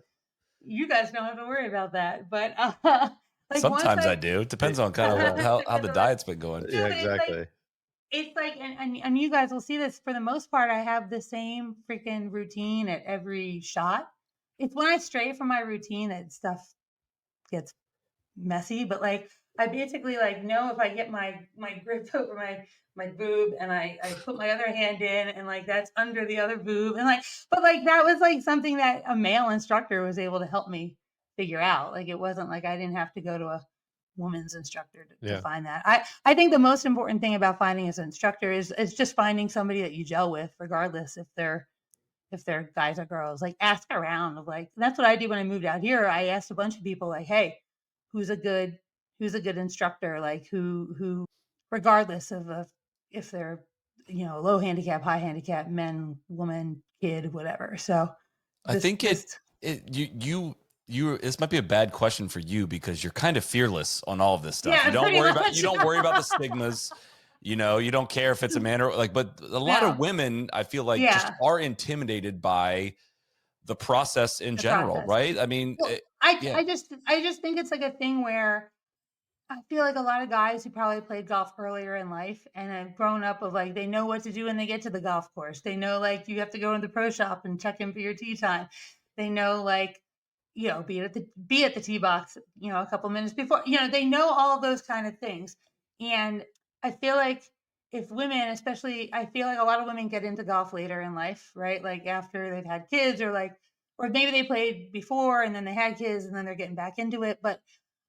don't have to worry about that. But like once Sometimes I I do. It depends on kind of how the depends on what. diet's been going. Yeah, No, but exactly. it's like, and you guys will see this for the most part. I have the same freaking routine at every shot. It's when I stray from my routine that stuff gets messy. But like, I basically like know if I get my grip over my boob and I put my other hand in and like that's under the other boob and like, but like that was like something that a male instructor was able to help me figure out. Like it wasn't like I didn't have to go to a woman's instructor to Yeah. find that. I think the most important thing about finding as an instructor is just finding somebody that you gel with, regardless if they're guys or girls. Like ask around. Of like that's what I did when I moved out here. I asked a bunch of people like, hey, who's a good who's a good instructor? Like who regardless of if they're low handicap, high handicap, men, woman, kid, whatever. So I this think this you this might be a bad question for you because you're kind of fearless on all of this stuff. yeah, pretty You much. don't worry about the stigmas. You don't care if it's a man or like, but a lot of No. women, I feel like, just Yeah. are intimidated by the process in The general, process. right? I mean, Well, yeah, I just think it's like a thing where I feel like a lot of guys who probably played golf earlier in life and have grown up of like they know what to do when they get to the golf course. They know like you have to go to the pro shop and check in for your tee time. They know like be at the tee box, a couple minutes before. They know all of those kind of things. And I feel like if women, especially I feel like a lot of women get into golf later in life, right? Like after they've had kids or maybe they played before and then they had kids and then they're getting back into it. But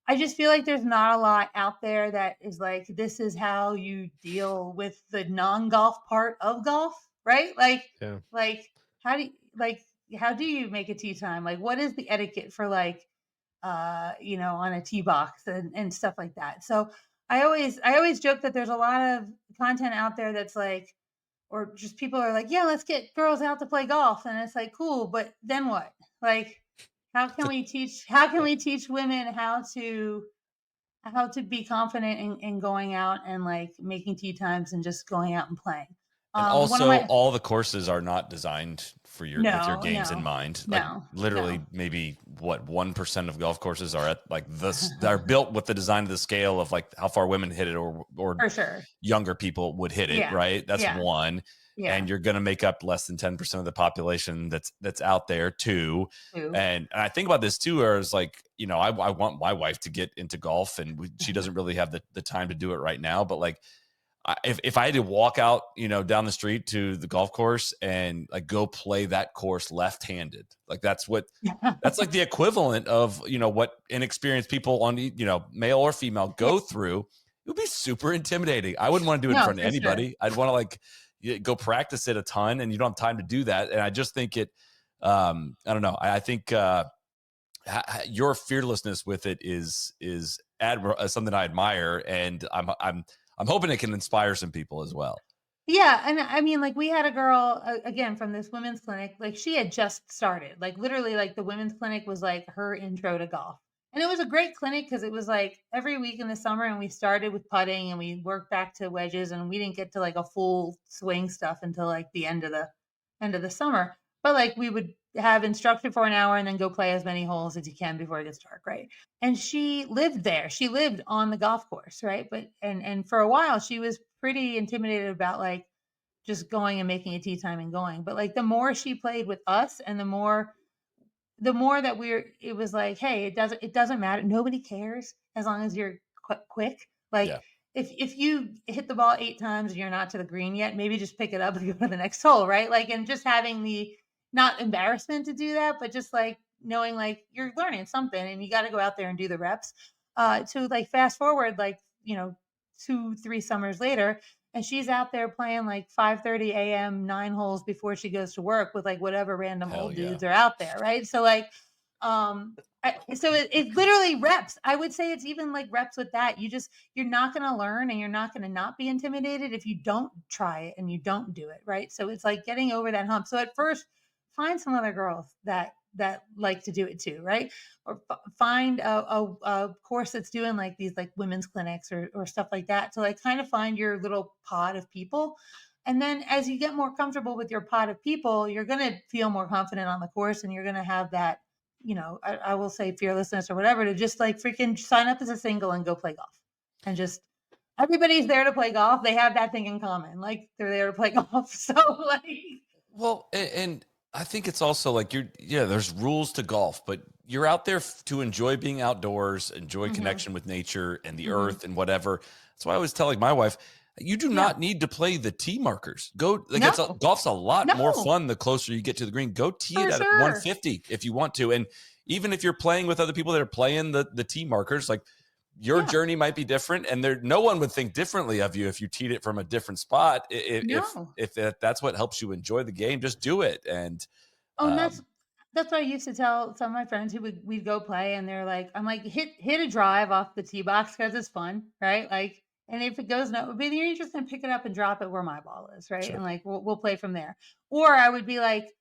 I just feel like there's not a lot out there that is like, this is how you deal with the non-golf part of golf, right? Yeah. Like how do you, like how do you make a tee time? Like what is the etiquette for like on a tee box and stuff like that. So I always joke that there's a lot of content out there that's like, or just people are like, yeah, let's get girls out to play golf. And it's like, cool, but then what? Like, how can we teach women how to be confident in going out and like making tee times and just going out and playing. and One of also my all the courses are not designed for with your no, games in no, mind. Like no, literally, no, maybe what 1% of golf courses are at like this. They're built with the design of the scale of like how far women hit it or for sure. younger people would hit it, Yeah, right? That's yeah, one. yeah. And you're going to make up less than 10% of the population that's out there too. Too. And I think about this too, where it's like, I want my wife to get into golf and she doesn't really have the time to do it right now. But like, if I had to walk out, down the street to the golf course and like go play that course left-handed, like that's like the equivalent of, what inexperienced people on, male or female Yeah. go through. It would be super intimidating. I wouldn't want to do it in No, front of for sure. anybody. I'd want to like go practice it a ton, and you don't have time to do that. And I just think I don't know. I think your fearlessness with it is something I admire, and I'm hoping it can inspire some people as well. Yeah, and I mean, like, we had a girl, again, from this women's clinic, like, she had just started, like, literally, like, the women's clinic was, like, her intro to golf, and it was a great clinic because it was, like, every week in the summer, and we started with putting, and we worked back to wedges, and we didn't get to, like, a full swing stuff until, like, the end of the summer, but, like, we would have instruction for an hour and then go play as many holes as you can before it gets dark, right? And she lived there. She lived on the golf course, right? But and for a while she was pretty intimidated about like just going and making a tee time and going. But like the more she played with us and the more that it was like, hey, it doesn't matter. Nobody cares as long as you're quick. Like Yeah. if you hit the ball 8 times and you're not to the green yet, maybe just pick it up and go to the next hole, right? Like and just having the not embarrassment to do that, but just like knowing like you're learning something and you got to go out there and do the reps. To like fast forward like 2-3 summers later, and she's out there playing like 5:30 a.m. 9 holes before she goes to work with like whatever random Hell old yeah. dudes are out there, right? So like, so it's literally reps. I would say it's even like reps with that. You're not going to learn, and you're not going to not be intimidated if you don't try it and you don't do it, right? So it's like getting over that hump. So at first, find some other girls that like to do it too, right? Or find a course that's doing like these like women's clinics or stuff like that to like kind of find your little pod of people And then as you get more comfortable with your pot of people, you're going to feel more confident on the course, and you're going to have that, I will say fearlessness or whatever, to just like freaking sign up as a single and go play golf. And just everybody's there to play golf. They have that thing in common. Like they're there to play golf. So like, Well, and I think it's also like there's rules to golf, but you're out there to enjoy being outdoors, enjoy hmm connection with nature and the hmm earth and whatever. That's why I always tell like my wife, you do yeah, not need to play the tee markers. Go like no, golf's a lot more no, fun the closer you get to the green. Go tee for it at sure. 150 if you want to. And even if you're playing with other people that are playing the tee markers, like your Yeah, journey might be different, and no one would think differently of you if you teed it from a different spot. no. If that's what helps you enjoy the game, just do it. And Oh, and that's um, that's what I used to tell some of my friends who we'd go play, and they're like, I'm like, hit a drive off the tee box because it's fun, right? Like, and if it goes no, but you're just gonna pick it up and drop it where my ball is, right? sure, And like we'll play from there. Or I would be like,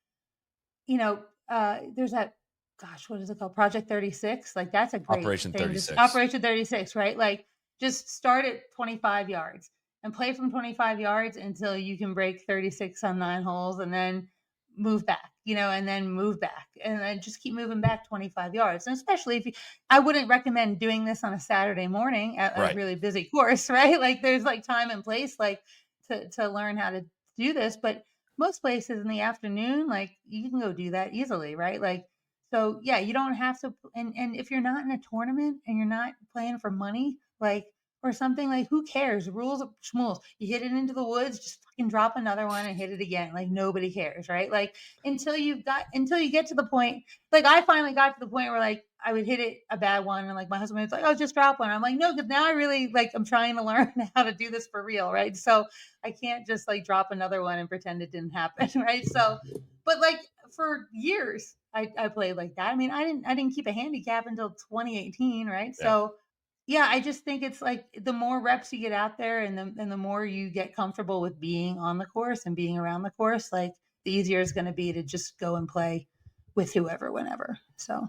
there's that, gosh, what is it called? Project 36. Like that's a great Operation thing. Just 36. Operation 36, right? Like just start at 25 yards and play from 25 yards until you can break 36 on 9 holes, and then move back, and then move back, and then just keep moving back 25 yards. And especially I wouldn't recommend doing this on a Saturday morning at a Right. really busy course, right? Like there's like time and place, like to learn how to do this. But most places in the afternoon, like you can go do that easily, right? Like, so yeah, you don't have to. And if you're not in a tournament and you're not playing for money, like, or something, like who cares? Rules of schmools. You hit it into the woods, just fucking drop another one and hit it again. Like nobody cares, right? Like until you get to the point. Like I finally got to the point where like I would hit it a bad one, and like my husband was like, "Oh, just drop one." I'm like, "No, because now I really like I'm trying to learn how to do this for real, right?" So I can't just like drop another one and pretend it didn't happen, right? So, but like for years, I played like that. I mean, I didn't keep a handicap until 2018, right? Yeah. So, yeah, I just think it's like the more reps you get out there, and the more you get comfortable with being on the course and being around the course, like the easier it's going to be to just go and play with whoever, whenever. So,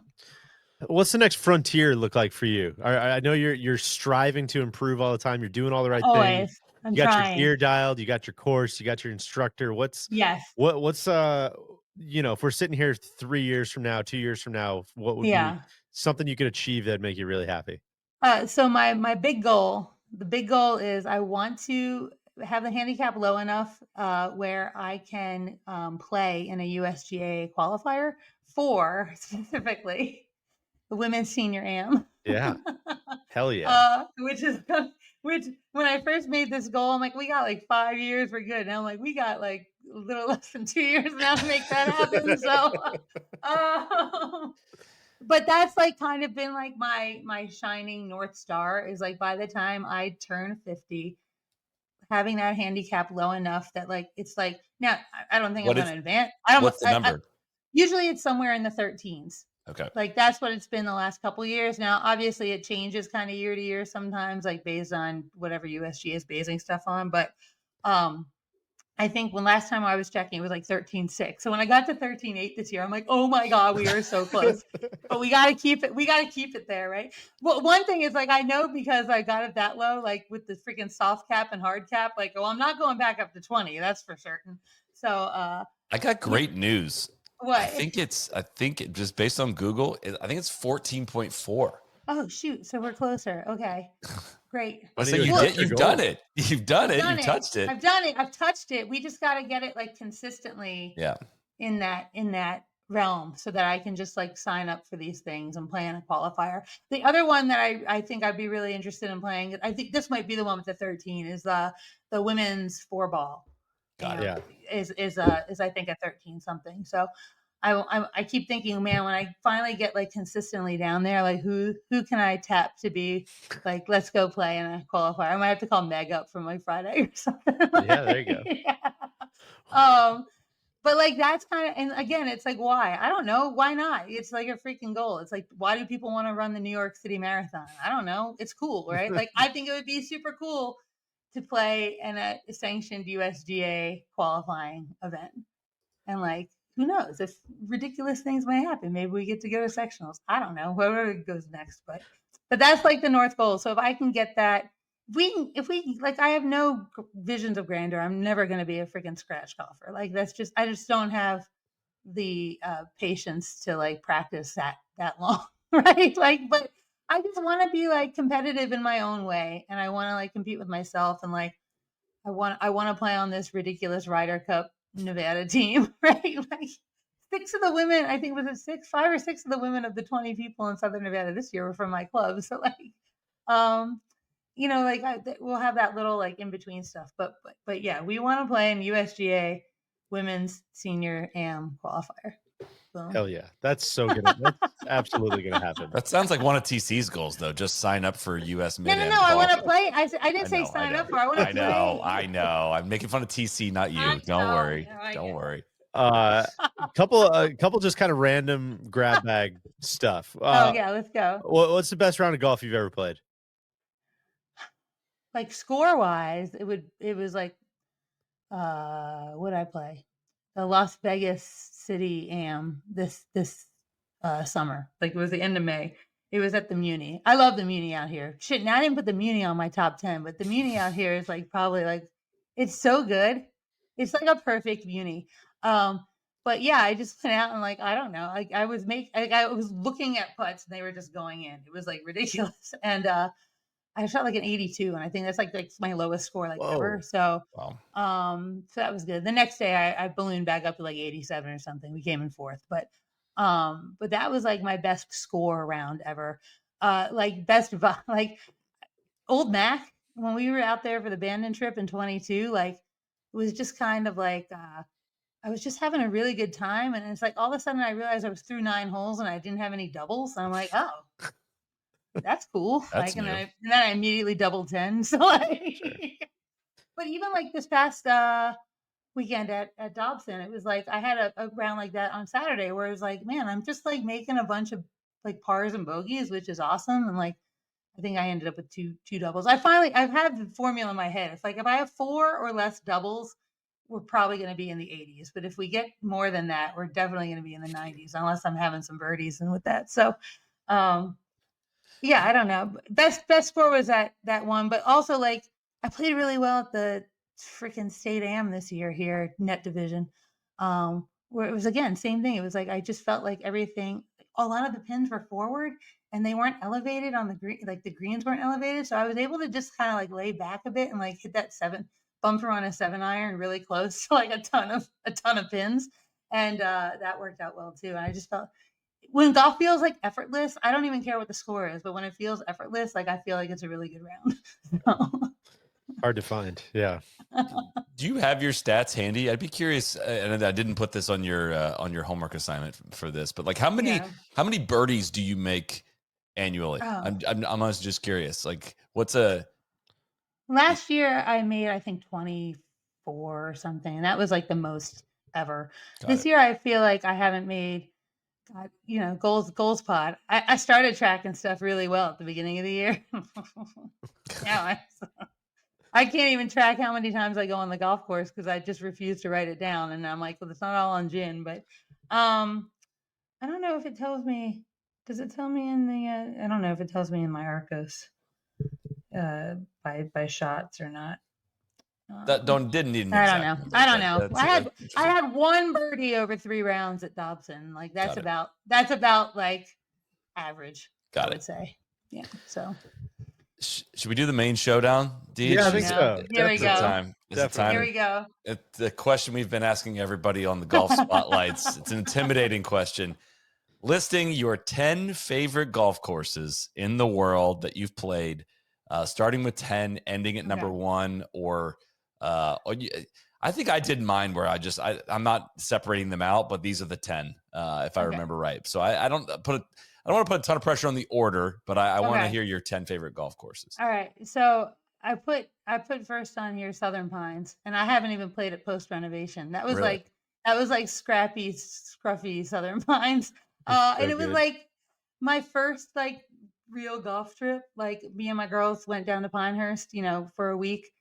What's the next frontier look like for you? I know you're striving to improve all the time. You're doing all the right things. always, I'm You got your trying. gear dialed. You got your course. You got your instructor. Yes. What's if we're sitting here 3 years from now, 2 years from now, what would be Yeah. something you could achieve that'd make you really happy? So my the big goal is I want to have the handicap low enough where I can play in a USGA qualifier for specifically the women's senior am. Yeah, hell yeah. Which is which when I first made this goal, I'm like, we got like 5 years, we're good. Now I'm like, we got like a little less than 2 years now to make that happen. So, um, but that's like kind of been like my shining north star, is like by the time I turn 50, having that handicap low enough that like it's like now I don't think I'm What going if to advance. I don't. what's the number? Usually it's somewhere in the 13s. Okay. Like that's what it's been the last couple years. Now, obviously, it changes kind of year to year sometimes, like based on whatever USG is basing stuff on. But um, I think when last time I was checking, it was like 13.6. So when I got to 13.8 this year, I'm like, oh my God, we are so close. But we got to keep it. We got to keep it there, right? Well, one thing is like, I know because I got it that low, like with the freaking soft cap and hard cap, like, well, I'm not going back up to 20. That's for certain. So, I got yeah, great news. what? I think just based on Google, I think it's 14.4. Oh, shoot. So we're closer. Okay, great. I One of say your Well, you've future done goals. it. You've done I've it. done You've it. touched it. I've done it. I've touched it. We just got to get it like consistently Yeah. in that realm so that I can just like sign up for these things and play in a qualifier. The other one that I think I'd be really interested in playing, I think this might be the one with the 13, is the women's four ball. You Got it. know, Yeah. is I think a 13 something. So I keep thinking, man, when I finally get like consistently down there, like who can I tap to be like, let's go play in a qualifier. I might have to call Meg up from like Friday or something. Yeah, there you go. Yeah. Um, but like that's kind of, and again, it's like why? I don't know. Why not? It's like a freaking goal. It's like, why do people want to run the New York City Marathon? I don't know. It's cool, right? Like I think it would be super cool to play in a sanctioned USGA qualifying event. And like, who knows if ridiculous things may happen? Maybe we get to go to sectionals. I don't know. Whoever goes next, but that's like the North Goal. So if I can get that if we like, I have no visions of grandeur. I'm never going to be a freaking scratch golfer. Like that's just, I just don't have the patience to like practice that long, right? Like, but I just want to be like competitive in my own way, and I want to like compete with myself, and like I want to play on this ridiculous Ryder Cup Nevada team, right? Like six of the women, I think was it six, five or six of the women of the 20 people in Southern Nevada this year were from my club. So like, um, like we'll have that little like in between stuff, but yeah, we want to play in USGA Women's Senior Am qualifier. Boom. Hell yeah. That's so good. That's absolutely going to happen. That sounds like one of TC's goals, though. Just sign up for US No, Mid no, Am no. I want golf. to play. I I didn't say know, I sign know, up for. I want to I know, play. I know. I'm making fun of TC, not you. I Don't know. worry. No, I Don't get worry. Couple just kind of random grab bag stuff. Oh yeah, let's go. What's the best round of golf you've ever played? Like score wise, it was like what did I play? The Las Vegas City Am this summer. Like it was the end of May. It was at the Muni. I love the Muni out here. Shit, now I didn't put the Muni on my top 10, but the Muni out here is like probably like it's so good. It's like a perfect Muni. But yeah, I just went out and like I don't know. Like I was looking at putts and they were just going in. It was like ridiculous. And I shot like an 82, and I think that's like my lowest score like ever. Whoa. So, Wow. so that was good. The next day, I ballooned back up to like 87 or something. We came in fourth, but that was like my best score round ever. Like like old Mac when we were out there for the Bandon trip in 22. Like it was just kind of like I was just having a really good time, and it's like all of a sudden I realized I was through 9 holes and I didn't have any doubles, and I'm like, oh, that's cool. That's Like, new. and then I immediately doubled 10. So like, Sure. but even like this past weekend at Dobson, it was like I had a round like that on Saturday where it was like, man, I'm just like making a bunch of like pars and bogeys, which is awesome. And like, I think I ended up with two doubles. I've had the formula in my head. It's like if I have 4 or less doubles, we're probably going to be in the 80s. But if we get more than that, we're definitely going to be in the 90s, unless I'm having some birdies and with that. So, um, yeah, I don't know. Best score was that one, but also like I played really well at the freaking state am this year here, net division. Where it was again, same thing. It was like I just felt like everything a lot of the pins were forward and they weren't elevated on the green, like the greens weren't elevated. So I was able to just kind of like lay back a bit and like hit that bumper on a 7-iron really close to like a ton of pins. And that worked out well too. And I just felt when golf feels like effortless, I don't even care what the score is, but when it feels effortless, like I feel like it's a really good round. So. Hard to find. Yeah. Do you have your stats handy? I'd be curious, and I didn't put this on your homework assignment for this, but like how many birdies do you make annually? Oh. I'm honestly just curious. Like, Last year I made I think 24 or something, and that was like the most ever. Got This it. year I feel like I haven't made God, goals pod. I started tracking stuff really well at the beginning of the year. Now I can't even track how many times I go on the golf course because I just refuse to write it down. And I'm like, well, it's not all on gin, but I don't know if it tells me. Does it tell me in the? I don't know if it tells me in my Arcos by shots or not. That didn't need an I don't exact know. number, I don't but know. I had one birdie over 3 rounds at Dobson. Like Got it. that's about like average. Got I it. would say. Yeah. So. Should we do the main showdown, Deej? Yeah, I think so. Here we Is go. it time? Is it time? Here we go. The question we've been asking everybody on the golf spotlights. It's an intimidating question. Listing your 10 favorite golf courses in the world that you've played, starting with 10, ending at number 1, or I think I did mine where I'm not separating them out, but these are the 10, if I remember right. So I don't want to put a ton of pressure on the order, but I want to hear your 10 favorite golf courses. All right. So I put first on here Southern Pines, and I haven't even played it post renovation. That was Really? like scrappy, scruffy Southern Pines. And it was like my first like real golf trip. Like me and my girls went down to Pinehurst, for a week.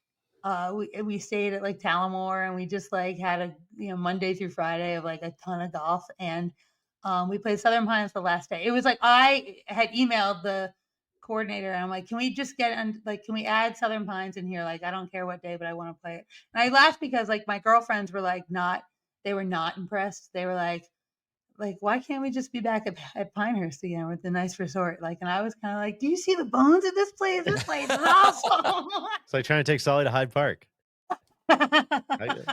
We stayed at like Talamore, and we just like had a Monday through Friday of like a ton of golf, and we played Southern Pines the last day. It was like I had emailed the coordinator, and I'm like, can we just can we add Southern Pines in here? Like, I don't care what day, but I want to play it. And I laughed because like my girlfriends were like they were not impressed. They were like, why can't we just be back at Pinehurst again with the nice resort? Like, and I was kind of like, do you see the bones of this place? This place is awesome. It's like trying to take Sully to Hyde Park. I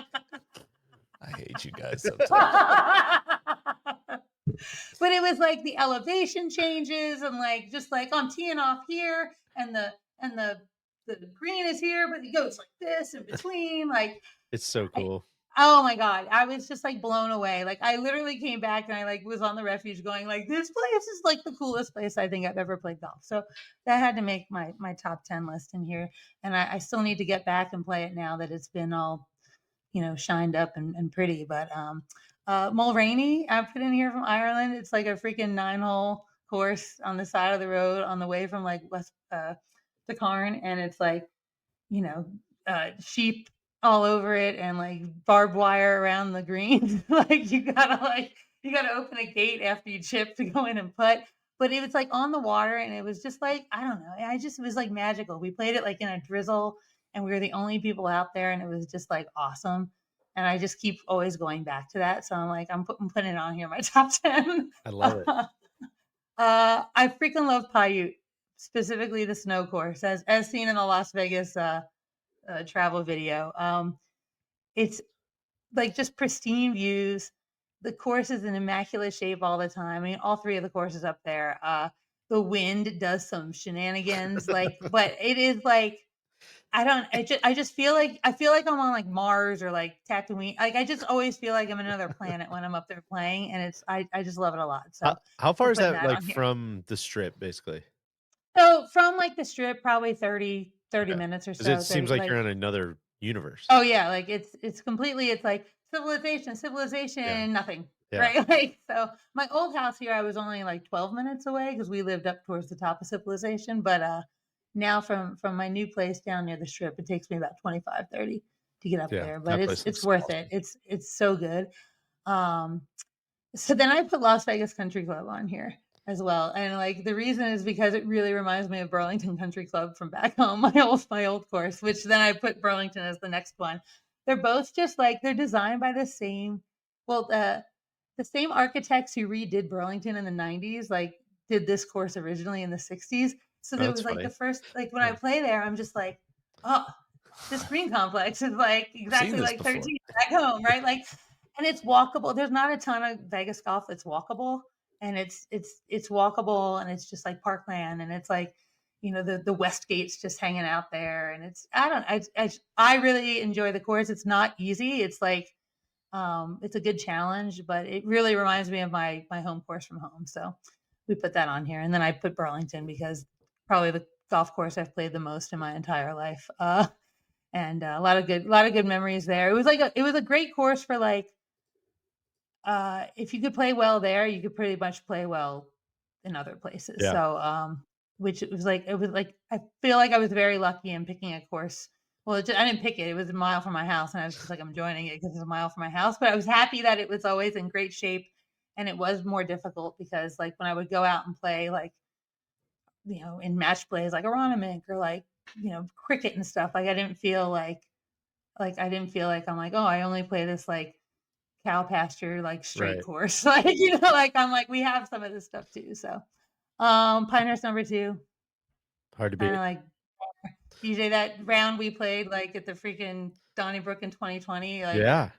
hate you guys sometimes. But it was like the elevation changes and like just like I'm teeing off here and the green is here, but it goes like this in between. Like It's so cool. oh my God. I was just like blown away. Like I literally came back and I like was on the refuge going like this place is like the coolest place I think I've ever played golf. So that had to make my top 10 list in here. And I still need to get back and play it now that it's been all, shined up and pretty. But Mulraney, I put in here from Ireland. It's like a freaking 9-hole course on the side of the road on the way from like West to Carn, and it's like sheep all over it and like barbed wire around the green. You gotta open a gate after you chip to go in and putt. But it was like on the water, and it was just like I don't know. It was like magical. We played it like in a drizzle, and we were the only people out there, and it was just like awesome. And I just keep always going back to that. So I'm like, I'm putting it on here, my top 10. I love it. I freaking love Paiute, specifically the snow course, as seen in the Las Vegas travel video. It's like just pristine views. The course is in immaculate shape all the time. I mean, all three of the courses up there. The wind does some shenanigans, but it is like I just feel like I'm on like Mars or like Tatooine. Like I just always feel like I'm in another planet when I'm up there playing, and I just love it a lot. So how far is that like on here. from the Strip, basically? So from like the Strip, probably 30 minutes or so. It seems like you're in another universe. Oh yeah, like it's completely. It's like civilization, nothing. Yeah. Right? Like so, my old house here, I was only like 12 minutes away because we lived up towards the top of civilization. But now from my new place down near the Strip, it takes me about 25, 30 to get up there. But it's worth it. It's so good. So then I put Las Vegas Country Club on here as well, and like the reason is because it really reminds me of Burlington Country Club from back home, my old course. Which then I put Burlington as the next one. They're both just like they're designed by the same. Well, the same architects who redid Burlington in the 90s, like did this course originally in the 60s. So there was like the first, like when I play there, I'm just like, oh, this green complex is like exactly like 13 back home, right? Like, and it's walkable. There's not a ton of Vegas golf that's walkable, and it's walkable, and it's just like parkland, and it's like, the Westgate's just hanging out there, and I really enjoy the course. It's not easy. It's like, it's a good challenge, but it really reminds me of my home course from home. So we put that on here. And then I put Burlington because probably the golf course I've played the most in my entire life. And a lot of good memories there. It was a great course for like, if you could play well there, you could pretty much play well in other places. Yeah. So, which it was like, I feel like I was very lucky in picking a course. Well, I didn't pick it. It was a mile from my house, and I was just like, I'm joining it because it's a mile from my house. But I was happy that it was always in great shape, and it was more difficult because, like, when I would go out and play, like, in match plays, like Aronimink or like, cricket and stuff, like I didn't feel like I'm like, oh, I only play this like cow pasture like straight course, like like I'm like we have some of this stuff too. So, Pinehurst number 2, hard to beat. Like DJ, that round we played like at the freaking Donnybrook in 2020, like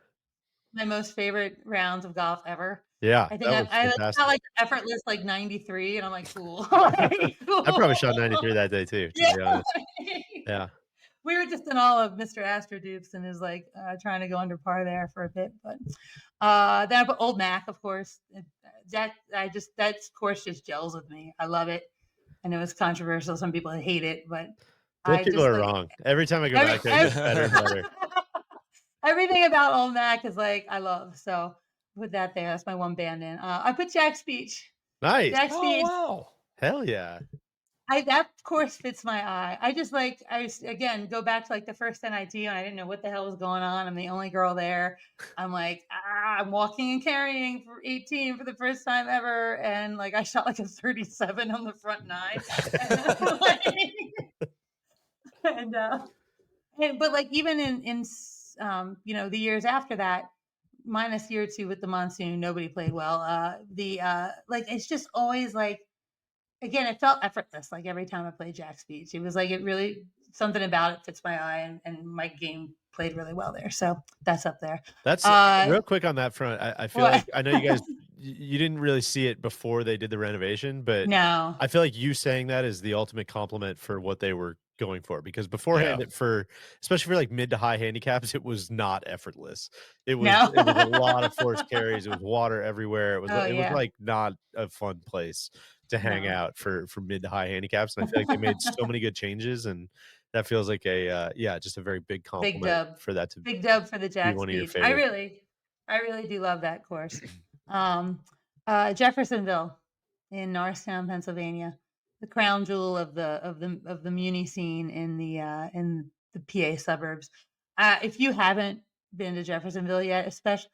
my most favorite rounds of golf ever. Yeah, I think I felt like effortless like 93, and I'm like, cool. I probably shot 93 that day too, to be honest. Yeah. We were just in all of Mr. Astor dupes and is like trying to go under par there for a bit. But then I put Old Mac, of course. That course just gels with me. I love it. I know it's controversial. Some people hate it, but people are wrong. Every time I go back there, it gets better and better. Everything about Old Mac is like I love. So put that there. That's my one band in. I put Jack's Beach. Nice. Jack's Beach. Wow. Hell yeah. that course fits my eye. I just like again go back to like the first NIT and I didn't know what the hell was going on. I'm the only girl there. I'm like, I'm walking and carrying for 18 for the first time ever, and like I shot like a 37 on the front nine, and, and but like even in the years after that, minus year two with the monsoon, nobody played well. Like it's just always like again, it felt effortless. Like every time I played Jack's Beach, it was like it really something about it fits my eye, and my game played really well there. So that's up there. That's real quick on that front. I feel What? like I know you guys you didn't really see it before they did the renovation, but No, I feel like you saying that is the ultimate compliment for what they were going for because beforehand especially for like mid to high handicaps, it was not effortless. no. It was a lot of forced carries, it was water everywhere. Oh It was yeah, like not a fun place to hang no. out for mid to high handicaps. And I feel like they made so many good changes and that feels like a just a very big Big compliment dub. for that to Big dub for the be Jack's one of your Beach. favorites. I really do love that course. Um, Jeffersonville in Norristown, Pennsylvania, the crown jewel of the Muni scene in the PA suburbs. If you haven't been to Jeffersonville yet, especially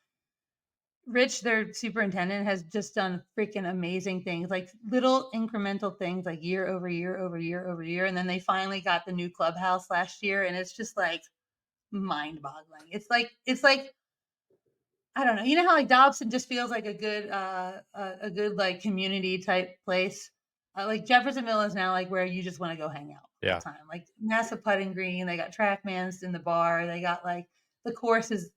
Rich, their superintendent, has just done freaking amazing things, like little incremental things, like year over year over year over year. And then they finally got the new clubhouse last year, and it's just like mind-boggling. It's like I don't know. You know how like Dobson just feels like a good like community type place. Like Jeffersonville is now like where you just want to go hang out all Yeah. the time. Like massive putting green. They got TrackMans in the bar. They got like the course is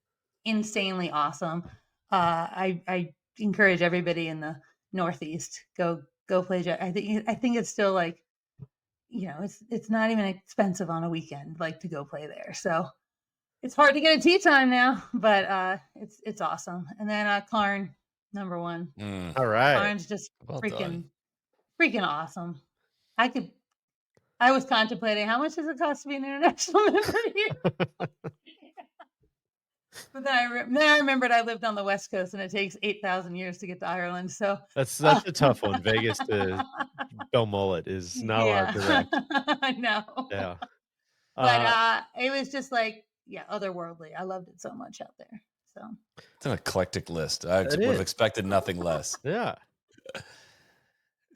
insanely awesome. I encourage everybody in the Northeast go play. I think it's still like it's not even expensive on a weekend like to go play there. So it's hard to get a tee time now, but it's awesome. And then Karn, number one. All right. Karn's just Well freaking done. freaking awesome. I was contemplating how much does it cost to be an international member here? But then I remembered I lived on the West Coast and it takes 8,000 years to get to Ireland. So That's a tough one. Vegas to Belmullet is not a lot of direct. I know. Yeah. But it was just like, yeah, otherworldly. I loved it so much out there. So It's an eclectic list. I It would have is. expected nothing less. Yeah.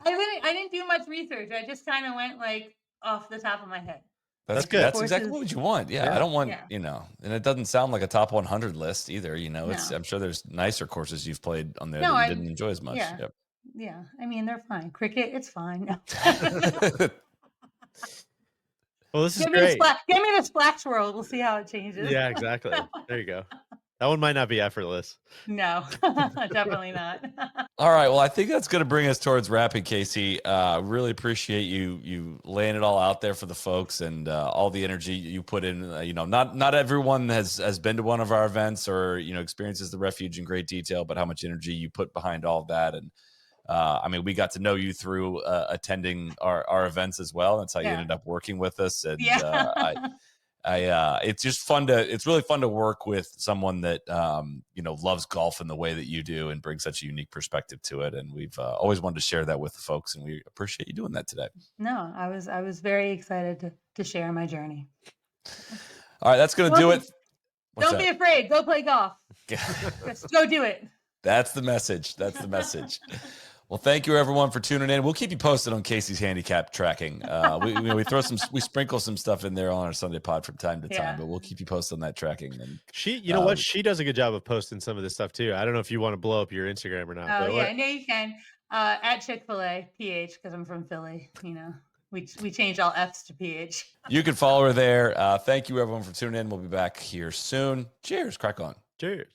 I didn't do much research. I just kind of went like off the top of my head. That's good. That's exactly what you want. Yeah, Yeah. I don't want, Yeah. and it doesn't sound like a top 100 list either. It's No. I'm sure there's nicer courses you've played on there No, that you I didn't enjoy as much. yeah. Yep. Yeah. I mean, they're fine. Cricket, it's fine. No. Well, this is Give great. me the splash world. We'll see how it changes. Yeah, exactly. There you go. That one might not be effortless. No, definitely not. All right. Well, I think that's going to bring us towards wrapping, Casey. Really appreciate you laying it all out there for the folks and all the energy you put in. Not everyone has been to one of our events or experiences the refuge in great detail, but how much energy you put behind all of that. And I mean, we got to know you through attending our events as well. That's how you ended up working with us. And it's really fun to work with someone that loves golf in the way that you do and brings such a unique perspective to it. And we've always wanted to share that with the folks, and we appreciate you doing that today. No, I was very excited to share my journey. All right, that's gonna do it. Don't be afraid. Go play golf. Just go do it. That's the message. That's the message. Well, thank you everyone for tuning in. We'll keep you posted on Casey's handicap tracking. We sprinkle some stuff in there on our Sunday pod from time to time, but we'll keep you posted on that tracking. And she does a good job of posting some of this stuff too. I don't know if you want to blow up your Instagram or not. Oh yeah, no, you can. At Chick-fil-A PH because I'm from Philly. We changed all F's to PH. You can follow her there. Thank you everyone for tuning in. We'll be back here soon. Cheers. Crack on. Cheers.